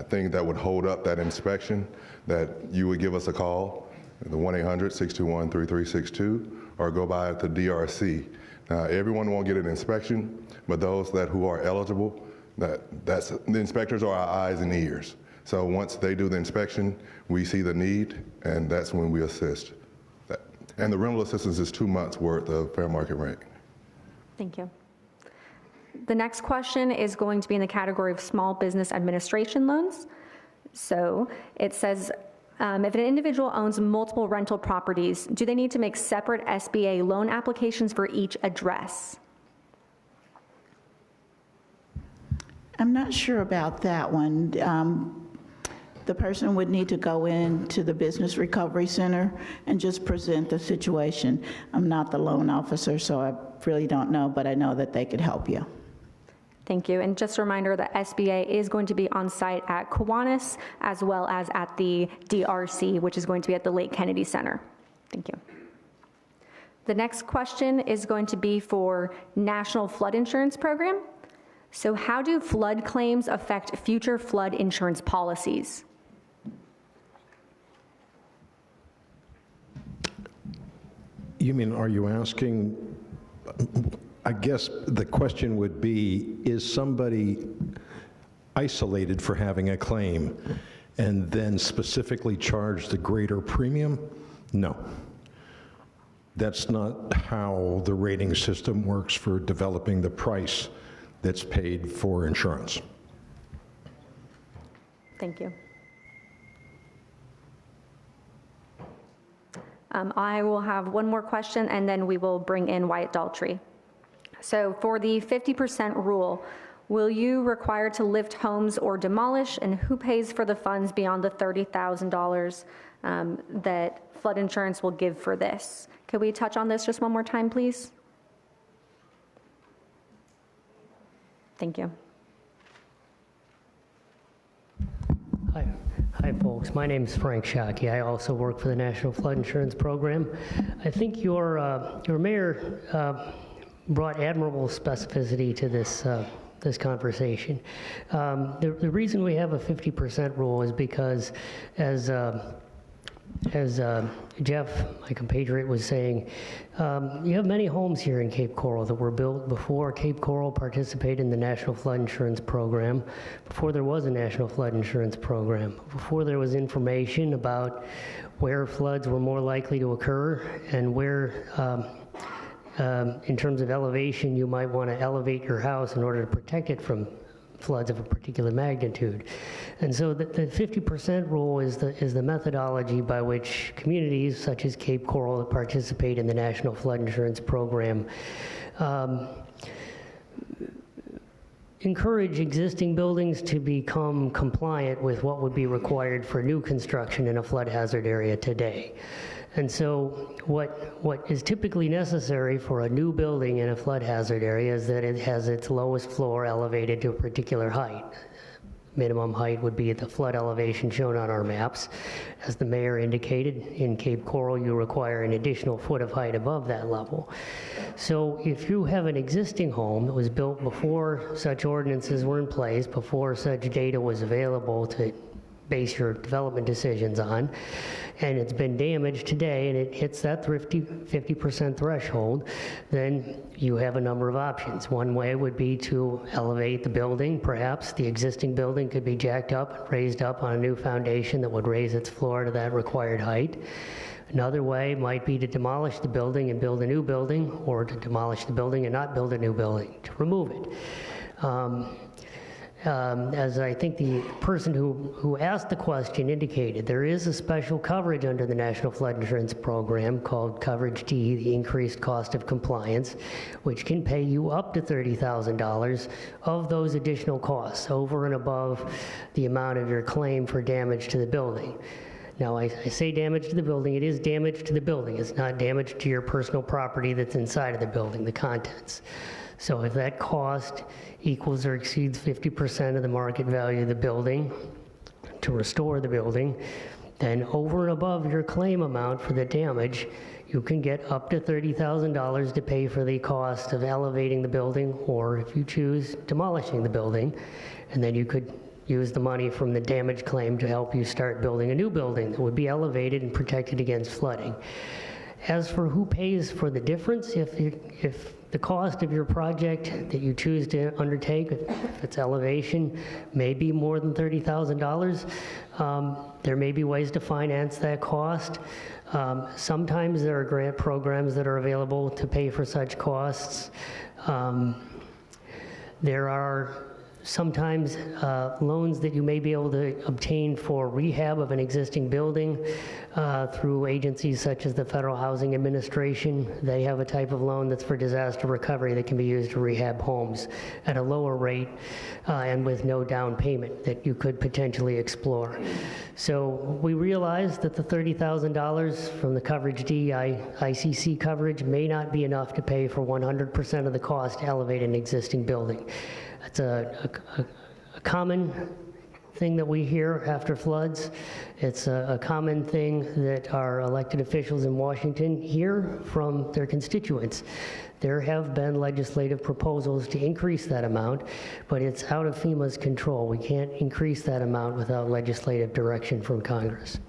thing that would hold up that inspection, that you would give us a call, the 1-800-621-3362, or go by the DRC. Now, everyone won't get an inspection, but those who are eligible, the inspectors are our eyes and ears. So once they do the inspection, we see the need, and that's when we assist. And the rental assistance is 2 months' worth of fair market rate. Thank you. The next question is going to be in the category of small business administration loans. So it says, if an individual owns multiple rental properties, do they need to make separate SBA loan applications for each address? I'm not sure about that one. The person would need to go into the Business Recovery Center and just present the situation. I'm not the loan officer, so I really don't know, but I know that they could help you. Thank you. And just a reminder that SBA is going to be on site at Kiwanis as well as at the DRC, which is going to be at the Lake Kennedy Center. Thank you. The next question is going to be for National Flood Insurance Program. So how do flood claims affect future flood insurance policies? You mean, are you asking, I guess the question would be, is somebody isolated for having a claim and then specifically charged a greater premium? No. That's not how the rating system works for developing the price that's paid for insurance. Thank you. I will have one more question, and then we will bring in Wyatt Daltrey. So for the 50% rule, will you require to lift homes or demolish, and who pays for the funds beyond the $30,000 that flood insurance will give for this? Could we touch on this just one more time, please? Thank you. Hi, folks. My name is Frank Shockey. I also work for the National Flood Insurance Program. I think your mayor brought admirable specificity to this conversation. The reason we have a 50% rule is because, as Jeff, my compatriot, was saying, you have many homes here in Cape Coral that were built before Cape Coral participated in the National Flood Insurance Program, before there was a National Flood Insurance Program, before there was information about where floods were more likely to occur and where, in terms of elevation, you might want to elevate your house in order to protect it from floods of a particular magnitude. And so the 50% rule is the methodology by which communities such as Cape Coral that participate in the National Flood Insurance Program encourage existing buildings to become compliant with what would be required for new construction in a flood hazard area today. And so what is typically necessary for a new building in a flood hazard area is that it has its lowest floor elevated to a particular height. Minimum height would be at the flood elevation shown on our maps. As the mayor indicated, in Cape Coral, you require an additional foot of height above that level. So if you have an existing home that was built before such ordinances were in place, before such data was available to base your development decisions on, and it's been damaged today and it hits that 50% threshold, then you have a number of options. One way would be to elevate the building. Perhaps the existing building could be jacked up, raised up on a new foundation that would raise its floor to that required height. Another way might be to demolish the building and build a new building, or to demolish the building and not build a new building, to remove it. As I think the person who asked the question indicated, there is a special coverage under the National Flood Insurance Program called Coverage D, the increased cost of compliance, which can pay you up to $30,000 of those additional costs over and above the amount of your claim for damage to the building. Now, I say damage to the building, it is damage to the building. It's not damage to your personal property that's inside of the building, the contents. So if that cost equals or exceeds 50% of the market value of the building to restore the building, then over and above your claim amount for the damage, you can get up to $30,000 to pay for the cost of elevating the building, or if you choose, demolishing the building. And then you could use the money from the damage claim to help you start building a new building that would be elevated and protected against flooding. As for who pays for the difference, if the cost of your project that you choose to undertake, if it's elevation, may be more than $30,000, there may be ways to finance that cost. Sometimes there are grant programs that are available to pay for such costs. There are sometimes loans that you may be able to obtain for rehab of an existing building through agencies such as the Federal Housing Administration. They have a type of loan that's for disaster recovery that can be used to rehab homes at a lower rate and with no down payment that you could potentially explore. So we realize that the $30,000 from the Coverage D ICC coverage may not be enough to pay for 100% of the cost to elevate an existing building. It's a common thing that we hear after floods. It's a common thing that our elected officials in Washington hear from their constituents. There have been legislative proposals to increase that amount, but it's out of FEMA's control. We can't increase that amount without legislative direction from Congress.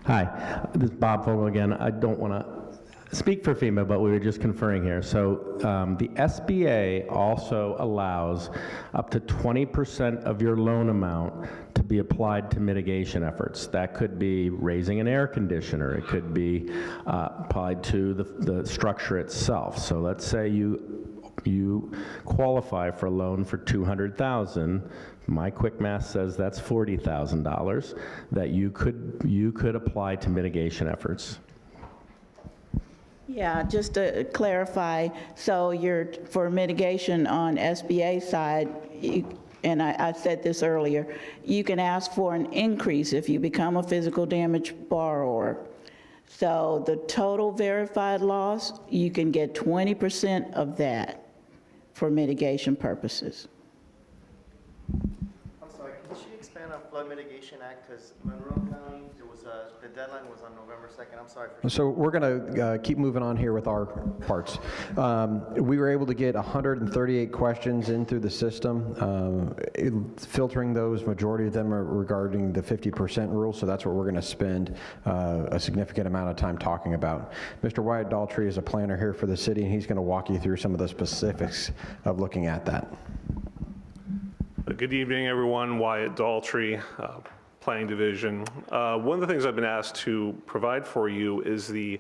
Hi, this is Bob Vogel again. I don't want to speak for FEMA, but we were just conferring here. So the SBA also allows up to 20% of your loan amount to be applied to mitigation efforts. That could be raising an air conditioner. It could be applied to the structure itself. So let's say you qualify for a loan for $200,000. My quick math says that's $40,000 that you could apply to mitigation efforts. Yeah, just to clarify, so for mitigation on SBA side, and I said this earlier, you can ask for an increase if you become a physical damage borrower. So the total verified loss, you can get 20% of that for mitigation purposes. I'm sorry, can she expand on Flood Mitigation Act? Because Monroe County, the deadline was on November 2nd. I'm sorry for. So we're going to keep moving on here with our parts. We were able to get 138 questions in through the system. Filtering those, majority of them are regarding the 50% rule, so that's what we're going to spend a significant amount of time talking about. Mr. Wyatt Daltrey is a planner here for the city, and he's going to walk you through some of the specifics of looking at that. Good evening, everyone. Wyatt Daltrey, Planning Division. One of the things I've been asked to provide for you is the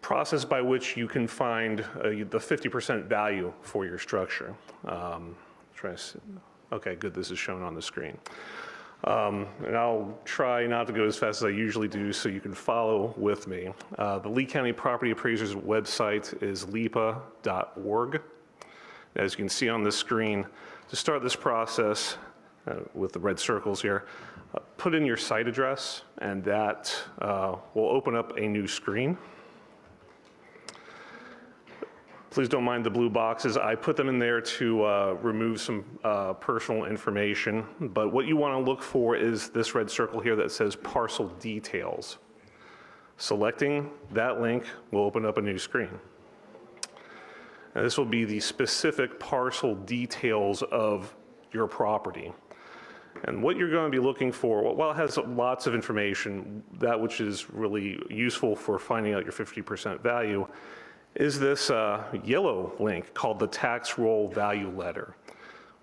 process by which you can find the 50% value for your structure. Okay, good, this is shown on the screen. And I'll try not to go as fast as I usually do so you can follow with me. The Lee County Property Appraiser's website is lipa.org. As you can see on the screen, to start this process, with the red circles here, put in your site address, and that will open up a new screen. Please don't mind the blue boxes. I put them in there to remove some personal information, but what you want to look for is this red circle here that says parcel details. Selecting that link will open up a new screen. And this will be the specific parcel details of your property. And what you're going to be looking for, while it has lots of information, that which is really useful for finding out your 50% value, is this yellow link called the tax roll value letter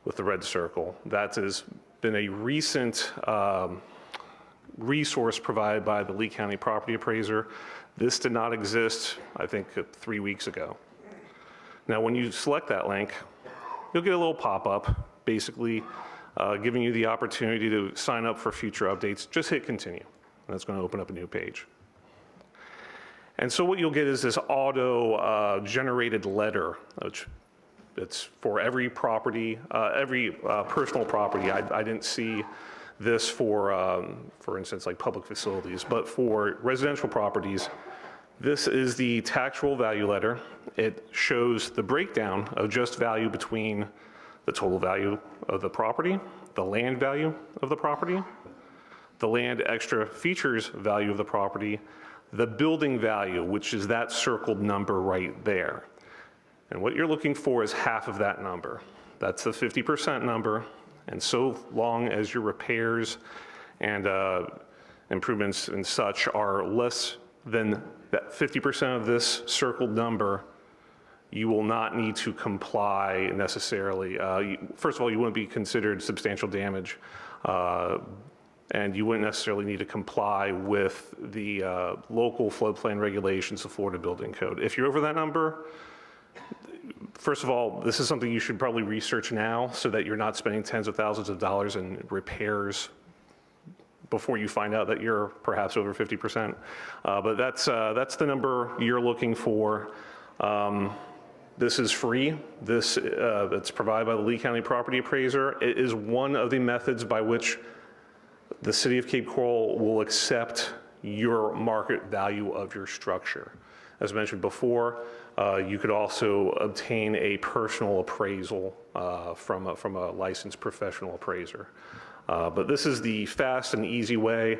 with the red circle. That has been a recent resource provided by the Lee County Property Appraiser. This did not exist, I think, 3 weeks ago. Now, when you select that link, you'll get a little pop-up, basically giving you the opportunity to sign up for future updates. Just hit continue, and that's going to open up a new page. And so what you'll get is this auto-generated letter, which it's for every property, every personal property. I didn't see this for instance, like public facilities, but for residential properties, this is the tax roll value letter. It shows the breakdown of just value between the total value of the property, the land value of the property, the land extra features value of the property, the building value, which is that circled number right there. And what you're looking for is half of that number. That's the 50% number. And so long as your repairs and improvements and such are less than that 50% of this circled number, you will not need to comply necessarily. First of all, you wouldn't be considered substantial damage, and you wouldn't necessarily need to comply with the local floodplain regulations, the Florida Building Code. If you're over that number, first of all, this is something you should probably research now so that you're not spending tens of thousands of dollars in repairs before you find out that you're perhaps over 50%. But that's the number you're looking for. This is free. This that's provided by the Lee County Property Appraiser. It is one of the methods by which the City of Cape Coral will accept your market value of your structure. As mentioned before, you could also obtain a personal appraisal from a licensed professional appraiser. But this is the fast and easy way.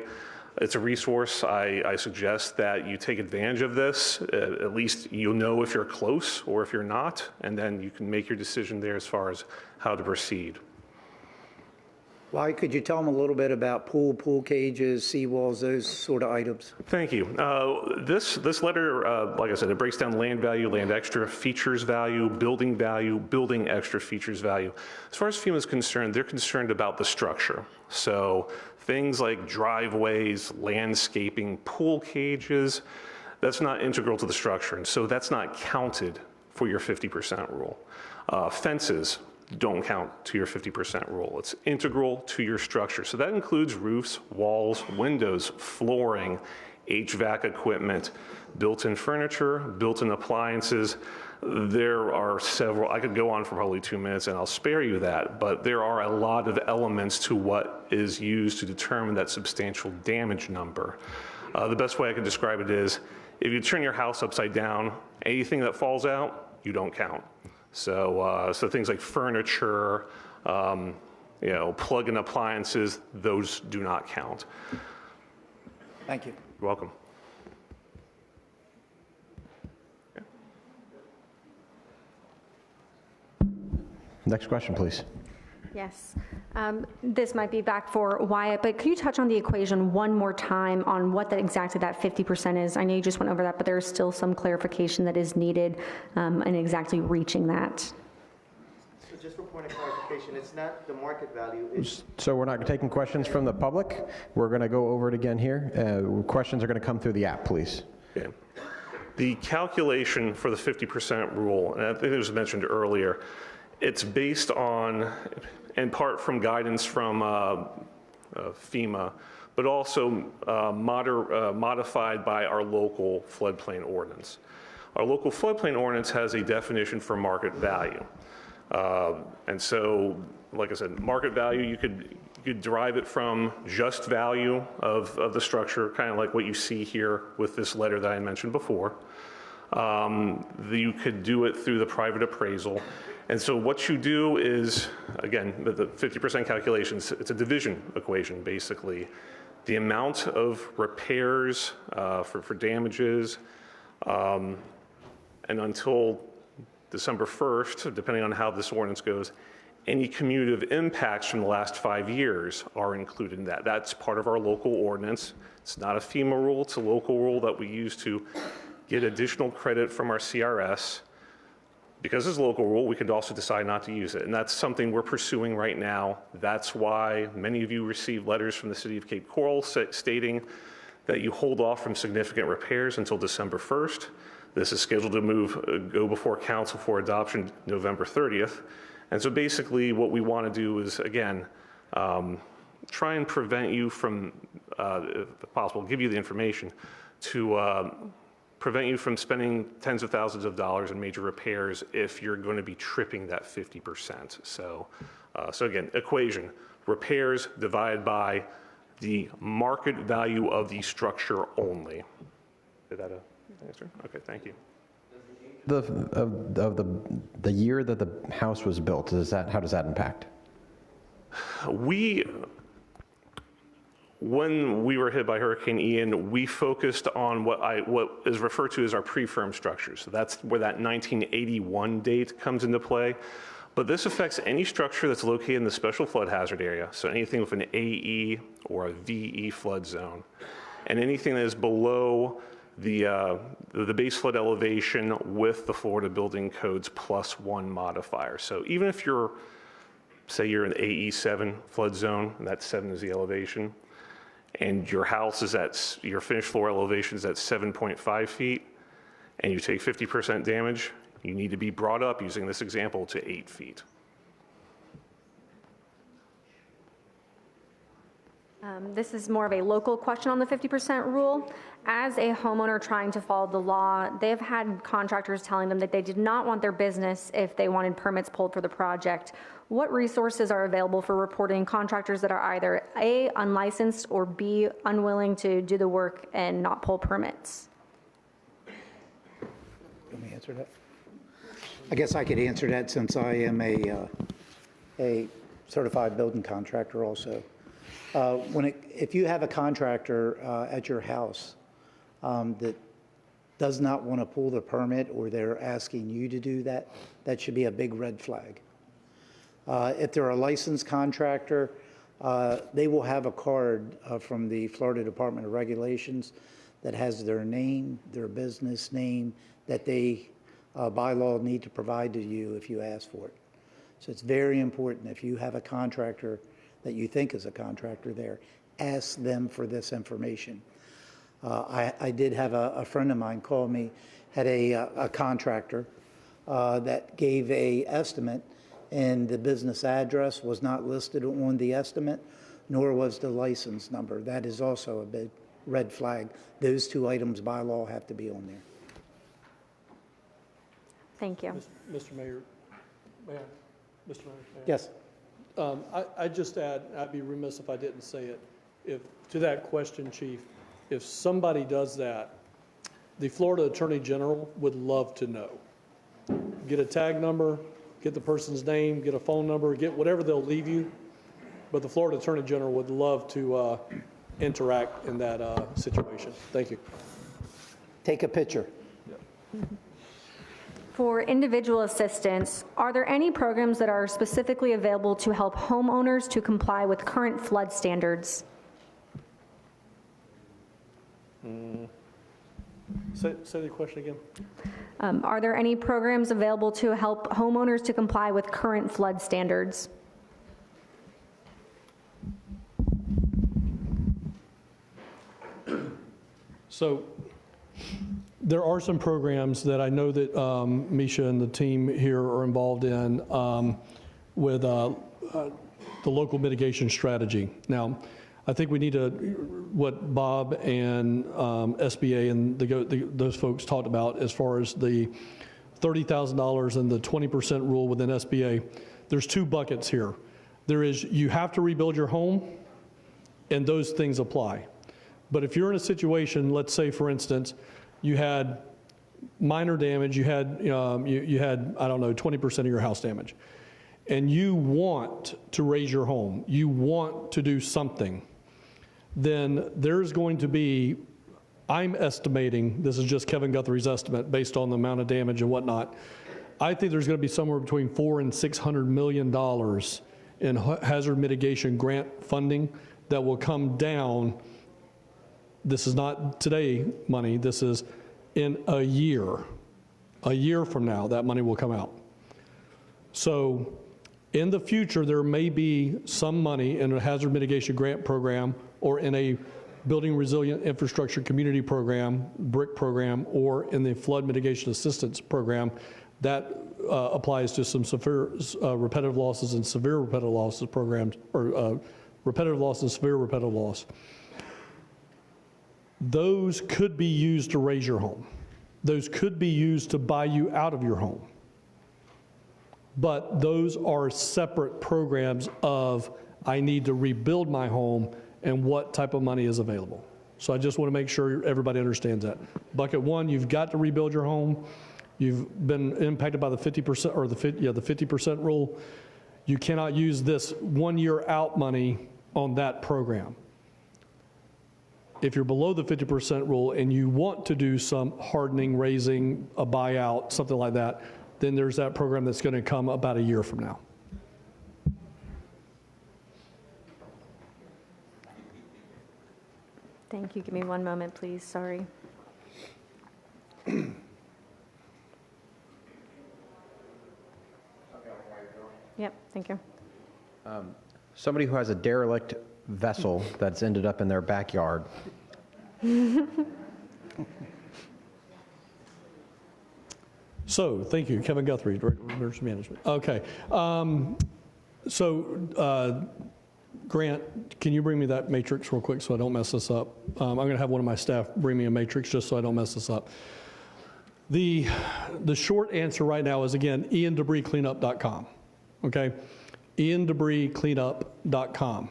It's a resource. I suggest that you take advantage of this. At least you'll know if you're close or if you're not, and then you can make your decision there as far as how to proceed. Why, could you tell them a little bit about pool cages, seawalls, those sort of items? Thank you. This letter, like I said, it breaks down land value, land extra features value, building extra features value. As far as FEMA is concerned, they're concerned about the structure. So things like driveways, landscaping, pool cages, that's not integral to the structure, and so that's not counted for your 50% rule. Fences don't count to your 50% rule. It's integral to your structure. So that includes roofs, walls, windows, flooring, HVAC equipment, built-in furniture, built-in appliances. There are several, I could go on for probably 2 minutes and I'll spare you that, but there are a lot of elements to what is used to determine that substantial damage number. The best way I can describe it is, if you turn your house upside down, anything that falls out, you don't count. So things like furniture, plug-in appliances, those do not count. Thank you. You're welcome. Next question, please. Yes. This might be back for Wyatt, but could you touch on the equation one more time on what exactly that 50% is? I know you just went over that, but there is still some clarification that is needed in exactly reaching that. So just for point of clarification, it's not the market value. So we're not taking questions from the public. We're going to go over it again here. Questions are going to come through the app, please. Okay. The calculation for the 50% rule, and I think it was mentioned earlier, it's based on, in part from guidance from FEMA, but also modified by our local floodplain ordinance. Our local floodplain ordinance has a definition for market value. And so, like I said, market value, you could derive it from just value of the structure, kind of like what you see here with this letter that I mentioned before. You could do it through the private appraisal. And so what you do is, again, the 50% calculations, it's a division equation, basically. The amount of repairs for damages, and until December 1st, depending on how this ordinance goes, any cumulative impacts from the last 5 years are included in that. That's part of our local ordinance. It's not a FEMA rule, it's a local rule that we use to get additional credit from our CRS. Because it's a local rule, we could also decide not to use it. And that's something we're pursuing right now. That's why many of you received letters from the city of Cape Coral stating that you hold off from significant repairs until December 1st. This is scheduled to go before council for adoption November 30th. And so basically what we want to do is, again, try and prevent you from, if possible, give you the information to prevent you from spending tens of thousands of dollars in major repairs if you're going to be tripping that 50%. So again, equation, repairs divided by the market value of the structure only. Is that an answer? Okay, thank you. The year that the house was built, how does that impact? When we were hit by Hurricane Ian, we focused on what is referred to as our pre-firm structures. So that's where that 1981 date comes into play. But this affects any structure that's located in the special flood hazard area. So anything with an AE or a VE flood zone. And anything that is below the base flood elevation with the Florida Building Codes +1 modifier. So even if say you're in AE7 flood zone, and that 7 is the elevation, and your house is your finished floor elevation is at 7.5 feet, and you take 50% damage, you need to be brought up, using this example, to 8 feet. This is more of a local question on the 50% rule. As a homeowner trying to follow the law, they've had contractors telling them that they did not want their business if they wanted permits pulled for the project. What resources are available for reporting contractors that are either A, unlicensed, or B, unwilling to do the work and not pull permits? Let me answer that. I guess I could answer that since I am a certified building contractor also. If you have a contractor at your house that does not want to pull the permit, or they're asking you to do that, that should be a big red flag. If they're a licensed contractor, they will have a card from the Florida Department of Regulations that has their name, their business name, that they by law need to provide to you if you ask for it. So it's very important if you have a contractor that you think is a contractor there, ask them for this information. I did have a friend of mine call me, had a contractor that gave a estimate, and the business address was not listed on the estimate, nor was the license number. That is also a big red flag. Those two items by law have to be on there. Thank you. Mr. Mayor, Mr. Mayor. Yes. I'd just add, I'd be remiss if I didn't say it, to that question, Chief, if somebody does that, the Florida Attorney General would love to know. Get a tag number, get the person's name, get a phone number, get whatever they'll leave you, but the Florida Attorney General would love to interact in that situation. Thank you. Take a picture. For individual assistance, are there any programs that are specifically available to help homeowners to comply with current flood standards? Say the question again. Are there any programs available to help homeowners to comply with current flood standards? So there are some programs that I know that Misha and the team here are involved in with the local mitigation strategy. Now, I think we need to, what Bob and SBA and those folks talked about as far as the $30,000 and the 20% rule within SBA, there's two buckets here. There is, you have to rebuild your home, and those things apply. But if you're in a situation, let's say for instance, you had minor damage, you had, I don't know, 20% of your house damage, and you want to raise your home, you want to do something, then there's going to be, I'm estimating, this is just Kevin Guthrie's estimate based on the amount of damage and whatnot, I think there's going to be somewhere between $400 and $600 million in hazard mitigation grant funding that will come down. This is not today money, this is in a year. A year from now, that money will come out. So in the future, there may be some money in a hazard mitigation grant program or in a building resilient infrastructure community program, BRIC program, or in the flood mitigation assistance program that applies to some severe repetitive losses and severe repetitive losses programs, or repetitive loss and severe repetitive loss. Those could be used to raise your home. Those could be used to buy you out of your home. But those are separate programs of, I need to rebuild my home and what type of money is available. So I just want to make sure everybody understands that. Bucket one, you've got to rebuild your home. You've been impacted by the 50% or the 50% rule. You cannot use this 1 year out money on that program. If you're below the 50% rule and you want to do some hardening, raising, a buyout, something like that, then there's that program that's going to come about a year from now. Thank you. Give me one moment, please. Sorry. Yep, thank you. Somebody who has a derelict vessel that's ended up in their backyard. So, thank you, Kevin Guthrie, Director of Emergency Management. Okay. Grant, can you bring me that matrix real quick so I don't mess this up? I'm going to have one of my staff bring me a matrix just so I don't mess this up. The short answer right now is, again, iandebriscleanup.com. Okay? iandebriscleanup.com.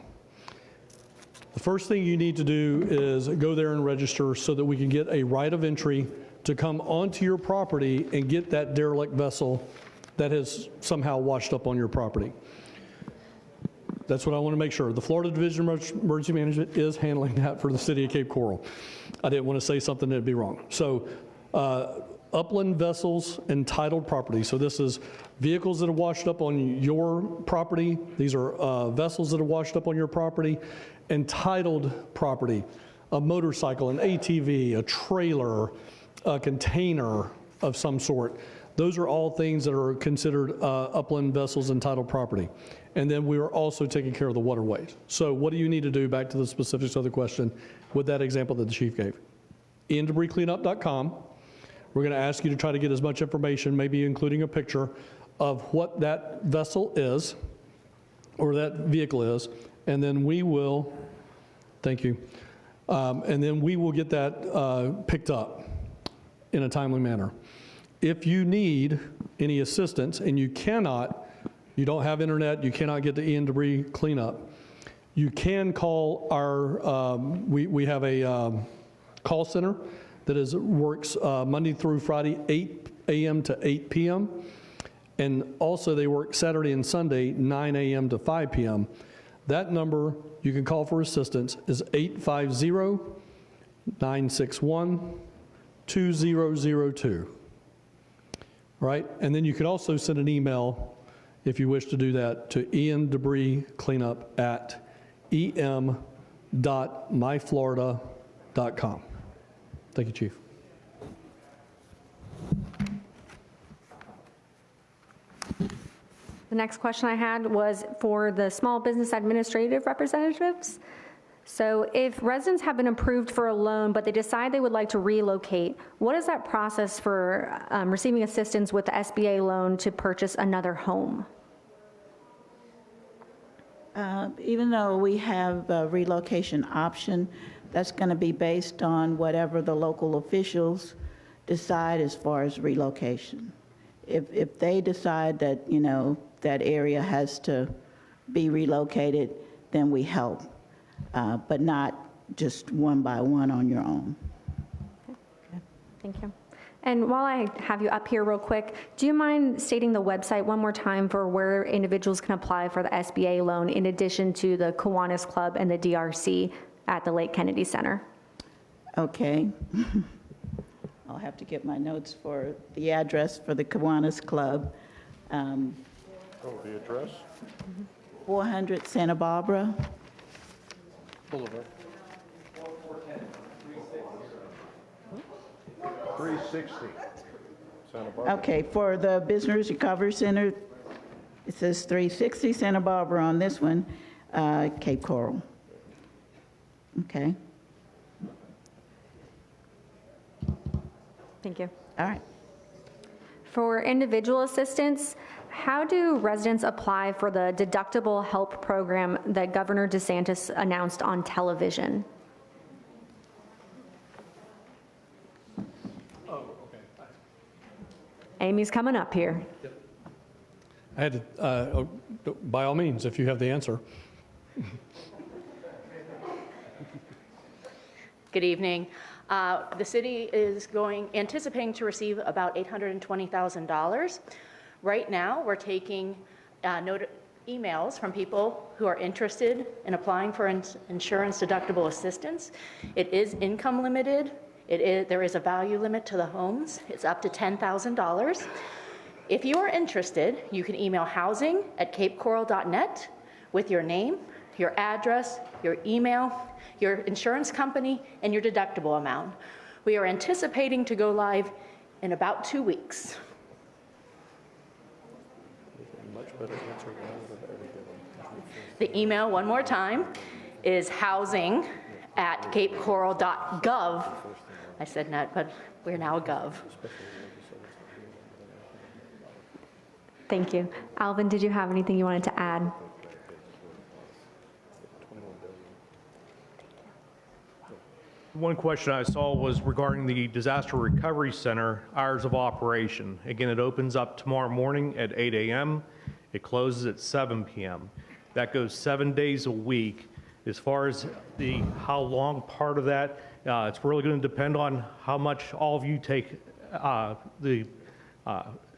The first thing you need to do is go there and register so that we can get a right of entry to come onto your property and get that derelict vessel that has somehow washed up on your property. That's what I want to make sure. The Florida Division of Emergency Management is handling that for the city of Cape Coral. I didn't want to say something that'd be wrong. So upland vessels and titled property. So this is vehicles that are washed up on your property. These are vessels that are washed up on your property, and titled property, a motorcycle, an ATV, a trailer, a container of some sort. Those are all things that are considered upland vessels and titled property. And then we are also taking care of the waterways. So what do you need to do, back to the specifics of the question, with that example that the chief gave? endebriscleanup.com. We're going to ask you to try to get as much information, maybe including a picture of what that vessel is, or that vehicle is, and then we will, thank you, and then we will get that picked up in a timely manner. If you need any assistance and you don't have internet, you cannot get to EN Debris Cleanup, you can call our, we have a call center that works Monday through Friday, 8 a.m. to 8 p.m. And also they work Saturday and Sunday, 9 a.m. to 5 p.m. That number you can call for assistance is 850-961-2002. Right? And then you can also send an email, if you wish to do that, to em.myflorida.com. Thank you, Chief. The next question I had was for the small business administrative representatives. So if residents have been approved for a loan, but they decide they would like to relocate, what is that process for receiving assistance with the SBA loan to purchase another home? Even though we have a relocation option, that's going to be based on whatever the local officials decide as far as relocation. If they decide that, you know, that area has to be relocated, then we help, but not just one by one on your own. Okay. Thank you. And while I have you up here real quick, do you mind stating the website one more time for where individuals can apply for the SBA loan in addition to the Kiwanis Club and the DRC at the Lake Kennedy Center? Okay. I'll have to get my notes for the address for the Kiwanis Club. The address? 400 Santa Barbara. Boulevard. 360 Santa Barbara. Okay, for the Business Recovery Center, it says 360 Santa Barbara on this one, Cape Coral. Okay. Thank you. All right. For individual assistance, how do residents apply for the deductible help program that Governor DeSantis announced on television? Oh, okay. Amy's coming up here. Yep. I had to, by all means, if you have the answer. Good evening. The city is anticipating to receive about $820,000. Right now, we're taking emails from people who are interested in applying for insurance deductible assistance. It is income limited. There is a value limit to the homes. It's up to $10,000. If you are interested, you can email housing@capecoral.net with your name, your address, your email, your insurance company, and your deductible amount. We are anticipating to go live in about 2 weeks. The email, one more time, is housing@capecoral.gov. I said net, but we're now a gov. Thank you. Alvin, did you have anything you wanted to add? One question I saw was regarding the Disaster Recovery Center hours of operation. Again, it opens up tomorrow morning at 8 a.m. It closes at 7 p.m. That goes 7 days a week. As far as how long part of that, it's really going to depend on how much all of you take the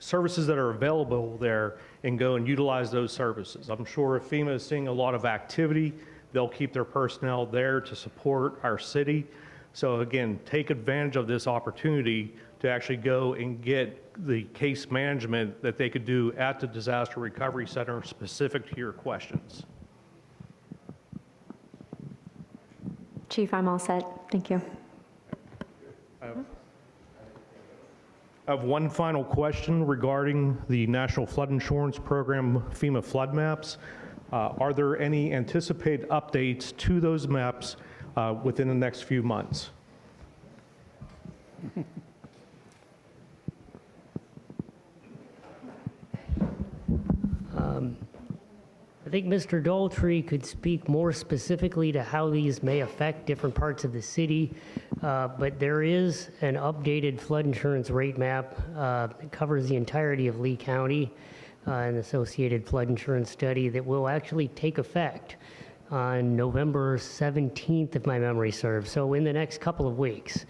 services that are available there and go and utilize those services. I'm sure if FEMA is seeing a lot of activity, they'll keep their personnel there to support our city. So again, take advantage of this opportunity to actually go and get the case management that they could do at the Disaster Recovery Center specific to your questions. Chief, I'm all set. Thank you. I have one final question regarding the National Flood Insurance Program FEMA flood maps. Are there any anticipated updates to those maps within the next few months? I think Mr. Daltrey could speak more specifically to how these may affect different parts of the city, but there is an updated flood insurance rate map that covers the entirety of Lee County, an associated flood insurance study that will actually take effect on November 17th, if my memory serves, so in the next couple of weeks.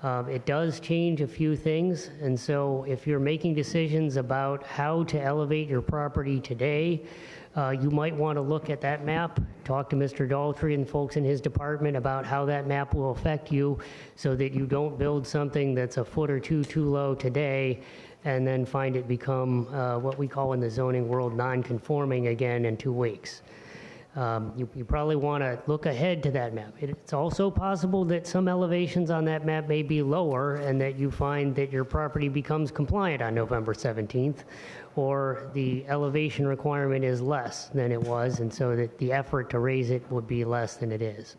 It does change a few things, and so if you're making decisions about how to elevate your property today, you might want to look at that map, talk to Mr. Daltrey and folks in his department about how that map will affect you so that you don't build something that's a foot or two too low today and then find it become what we call in the zoning world non-conforming again in 2 weeks. You probably want to look ahead to that map. It's also possible that some elevations on that map may be lower and that you find that your property becomes compliant on November 17th, or the elevation requirement is less than it was, and so that the effort to raise it would be less than it is.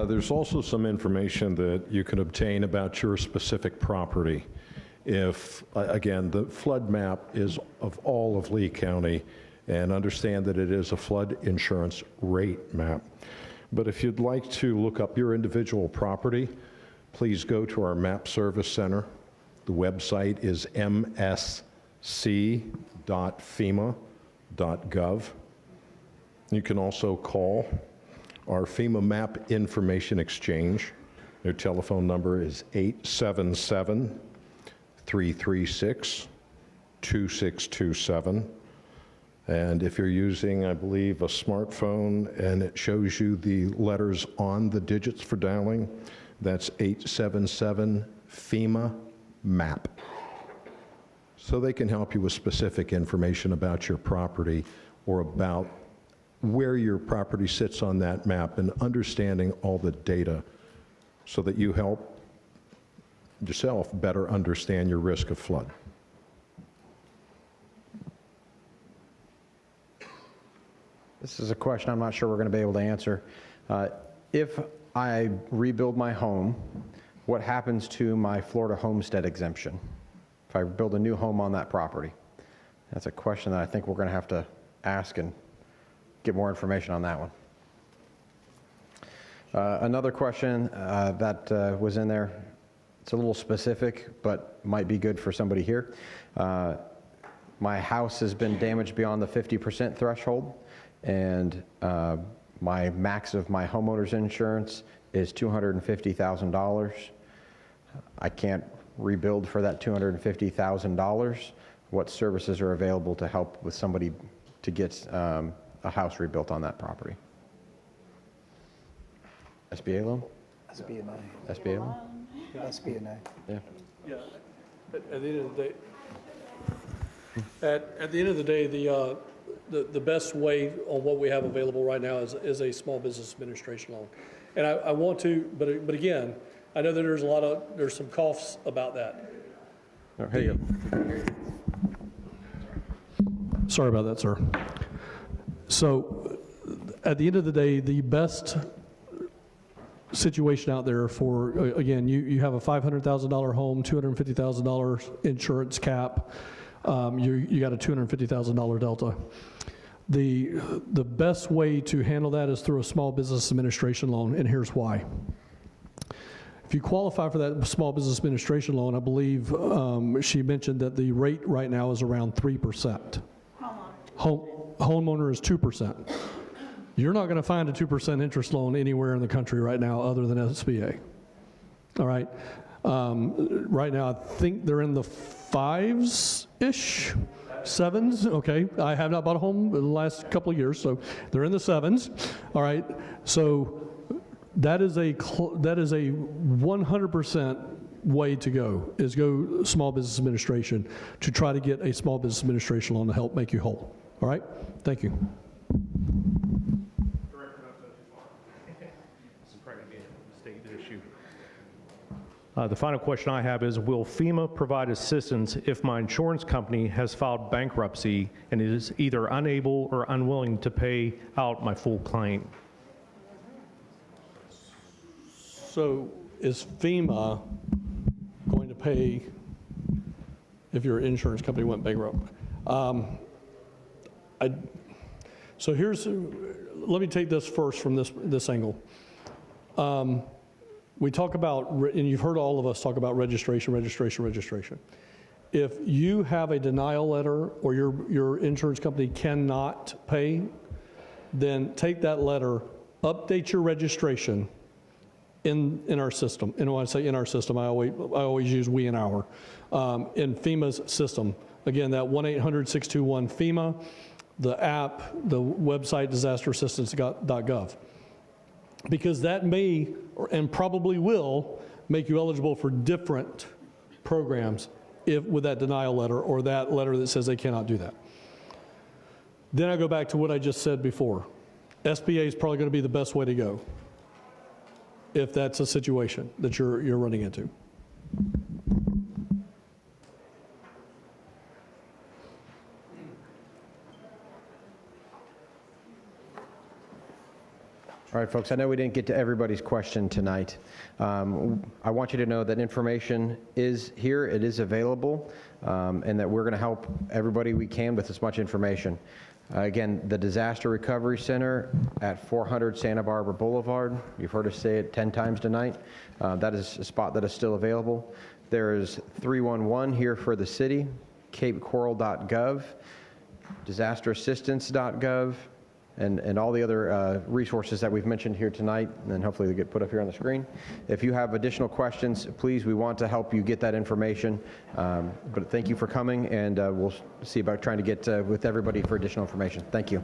There's also some information that you can obtain about your specific property. If, again, the flood map is of all of Lee County, and understand that it is a flood insurance rate map. But if you'd like to look up your individual property, please go to our map service center. The website is msc.fema.gov. You can also call our FEMA Map Information Exchange. Their telephone number is 877-336-2627. And if you're using, I believe, a smartphone and it shows you the letters on the digits for dialing, that's 877 FEMA MAP. So they can help you with specific information about your property or about where your property sits on that map and understanding all the data so that you help yourself better understand your risk of flood. This is a question I'm not sure we're going to be able to answer. If I rebuild my home, what happens to my Florida homestead exemption if I build a new home on that property? That's a question that I think we're going to have to ask and get more information on that one. Another question that was in there, it's a little specific, but might be good for somebody here. My house has been damaged beyond the 50% threshold, and my max of my homeowner's insurance is $250,000. I can't rebuild for that $250,000. What services are available to help with somebody to get a house rebuilt on that property? SBA loan? SBA loan. SBA loan? SBA loan. Yeah. Yeah, at the end of the day, at the end of the day, the best way on what we have available right now is a small business administration loan. And I want to, but again, I know that there's some coughs about that. Oh, here you go. Sorry about that, sir. So at the end of the day, the best situation out there for, again, you have a $500,000 home, $250,000 insurance cap, you got a $250,000 delta. The best way to handle that is through a small business administration loan, and here's why. If you qualify for that small business administration loan, I believe she mentioned that the rate right now is around 3%. Homeowner is 2%. You're not going to find a 2% interest loan anywhere in the country right now other than SBA. All right. Right now, I think they're in the 5s-ish, 7s. Okay. I have not bought a home in the last couple of years, so they're in the 7s. All right. So That is a 100% way to go, is go Small Business Administration to try to get a Small Business Administration loan to help make you whole. All right? Thank you. The final question I have is, will FEMA provide assistance if my insurance company has filed bankruptcy and is either unable or unwilling to pay out my full claim? So is FEMA going to pay if your insurance company went bankrupt? So let me take this first from this angle. We talk about, and you've heard all of us talk about registration. If you have a denial letter or your insurance company cannot pay, then take that letter, update your registration in our system. And when I say in our system, I always use we and our. In FEMA's system. Again, that 1-800-621-FEMA, the app, the website, disasterassistance.gov. Because that may, and probably will, make you eligible for different programs with that denial letter or that letter that says they cannot do that. Then I go back to what I just said before. SBA is probably going to be the best way to go if that's a situation that you're running into. All right, folks, I know we didn't get to everybody's question tonight. I want you to know that information is here, it is available, and that we're going to help everybody we can with as much information. Again, the Disaster Recovery Center at 400 Santa Barbara Boulevard. You've heard us say it 10 times tonight. That is a spot that is still available. There is 311 here for the city, capecoral.gov, disasterassistance.gov, and all the other resources that we've mentioned here tonight, and hopefully they get put up here on the screen. If you have additional questions, please, we want to help you get that information. But thank you for coming, and we'll see about trying to get with everybody for additional information. Thank you.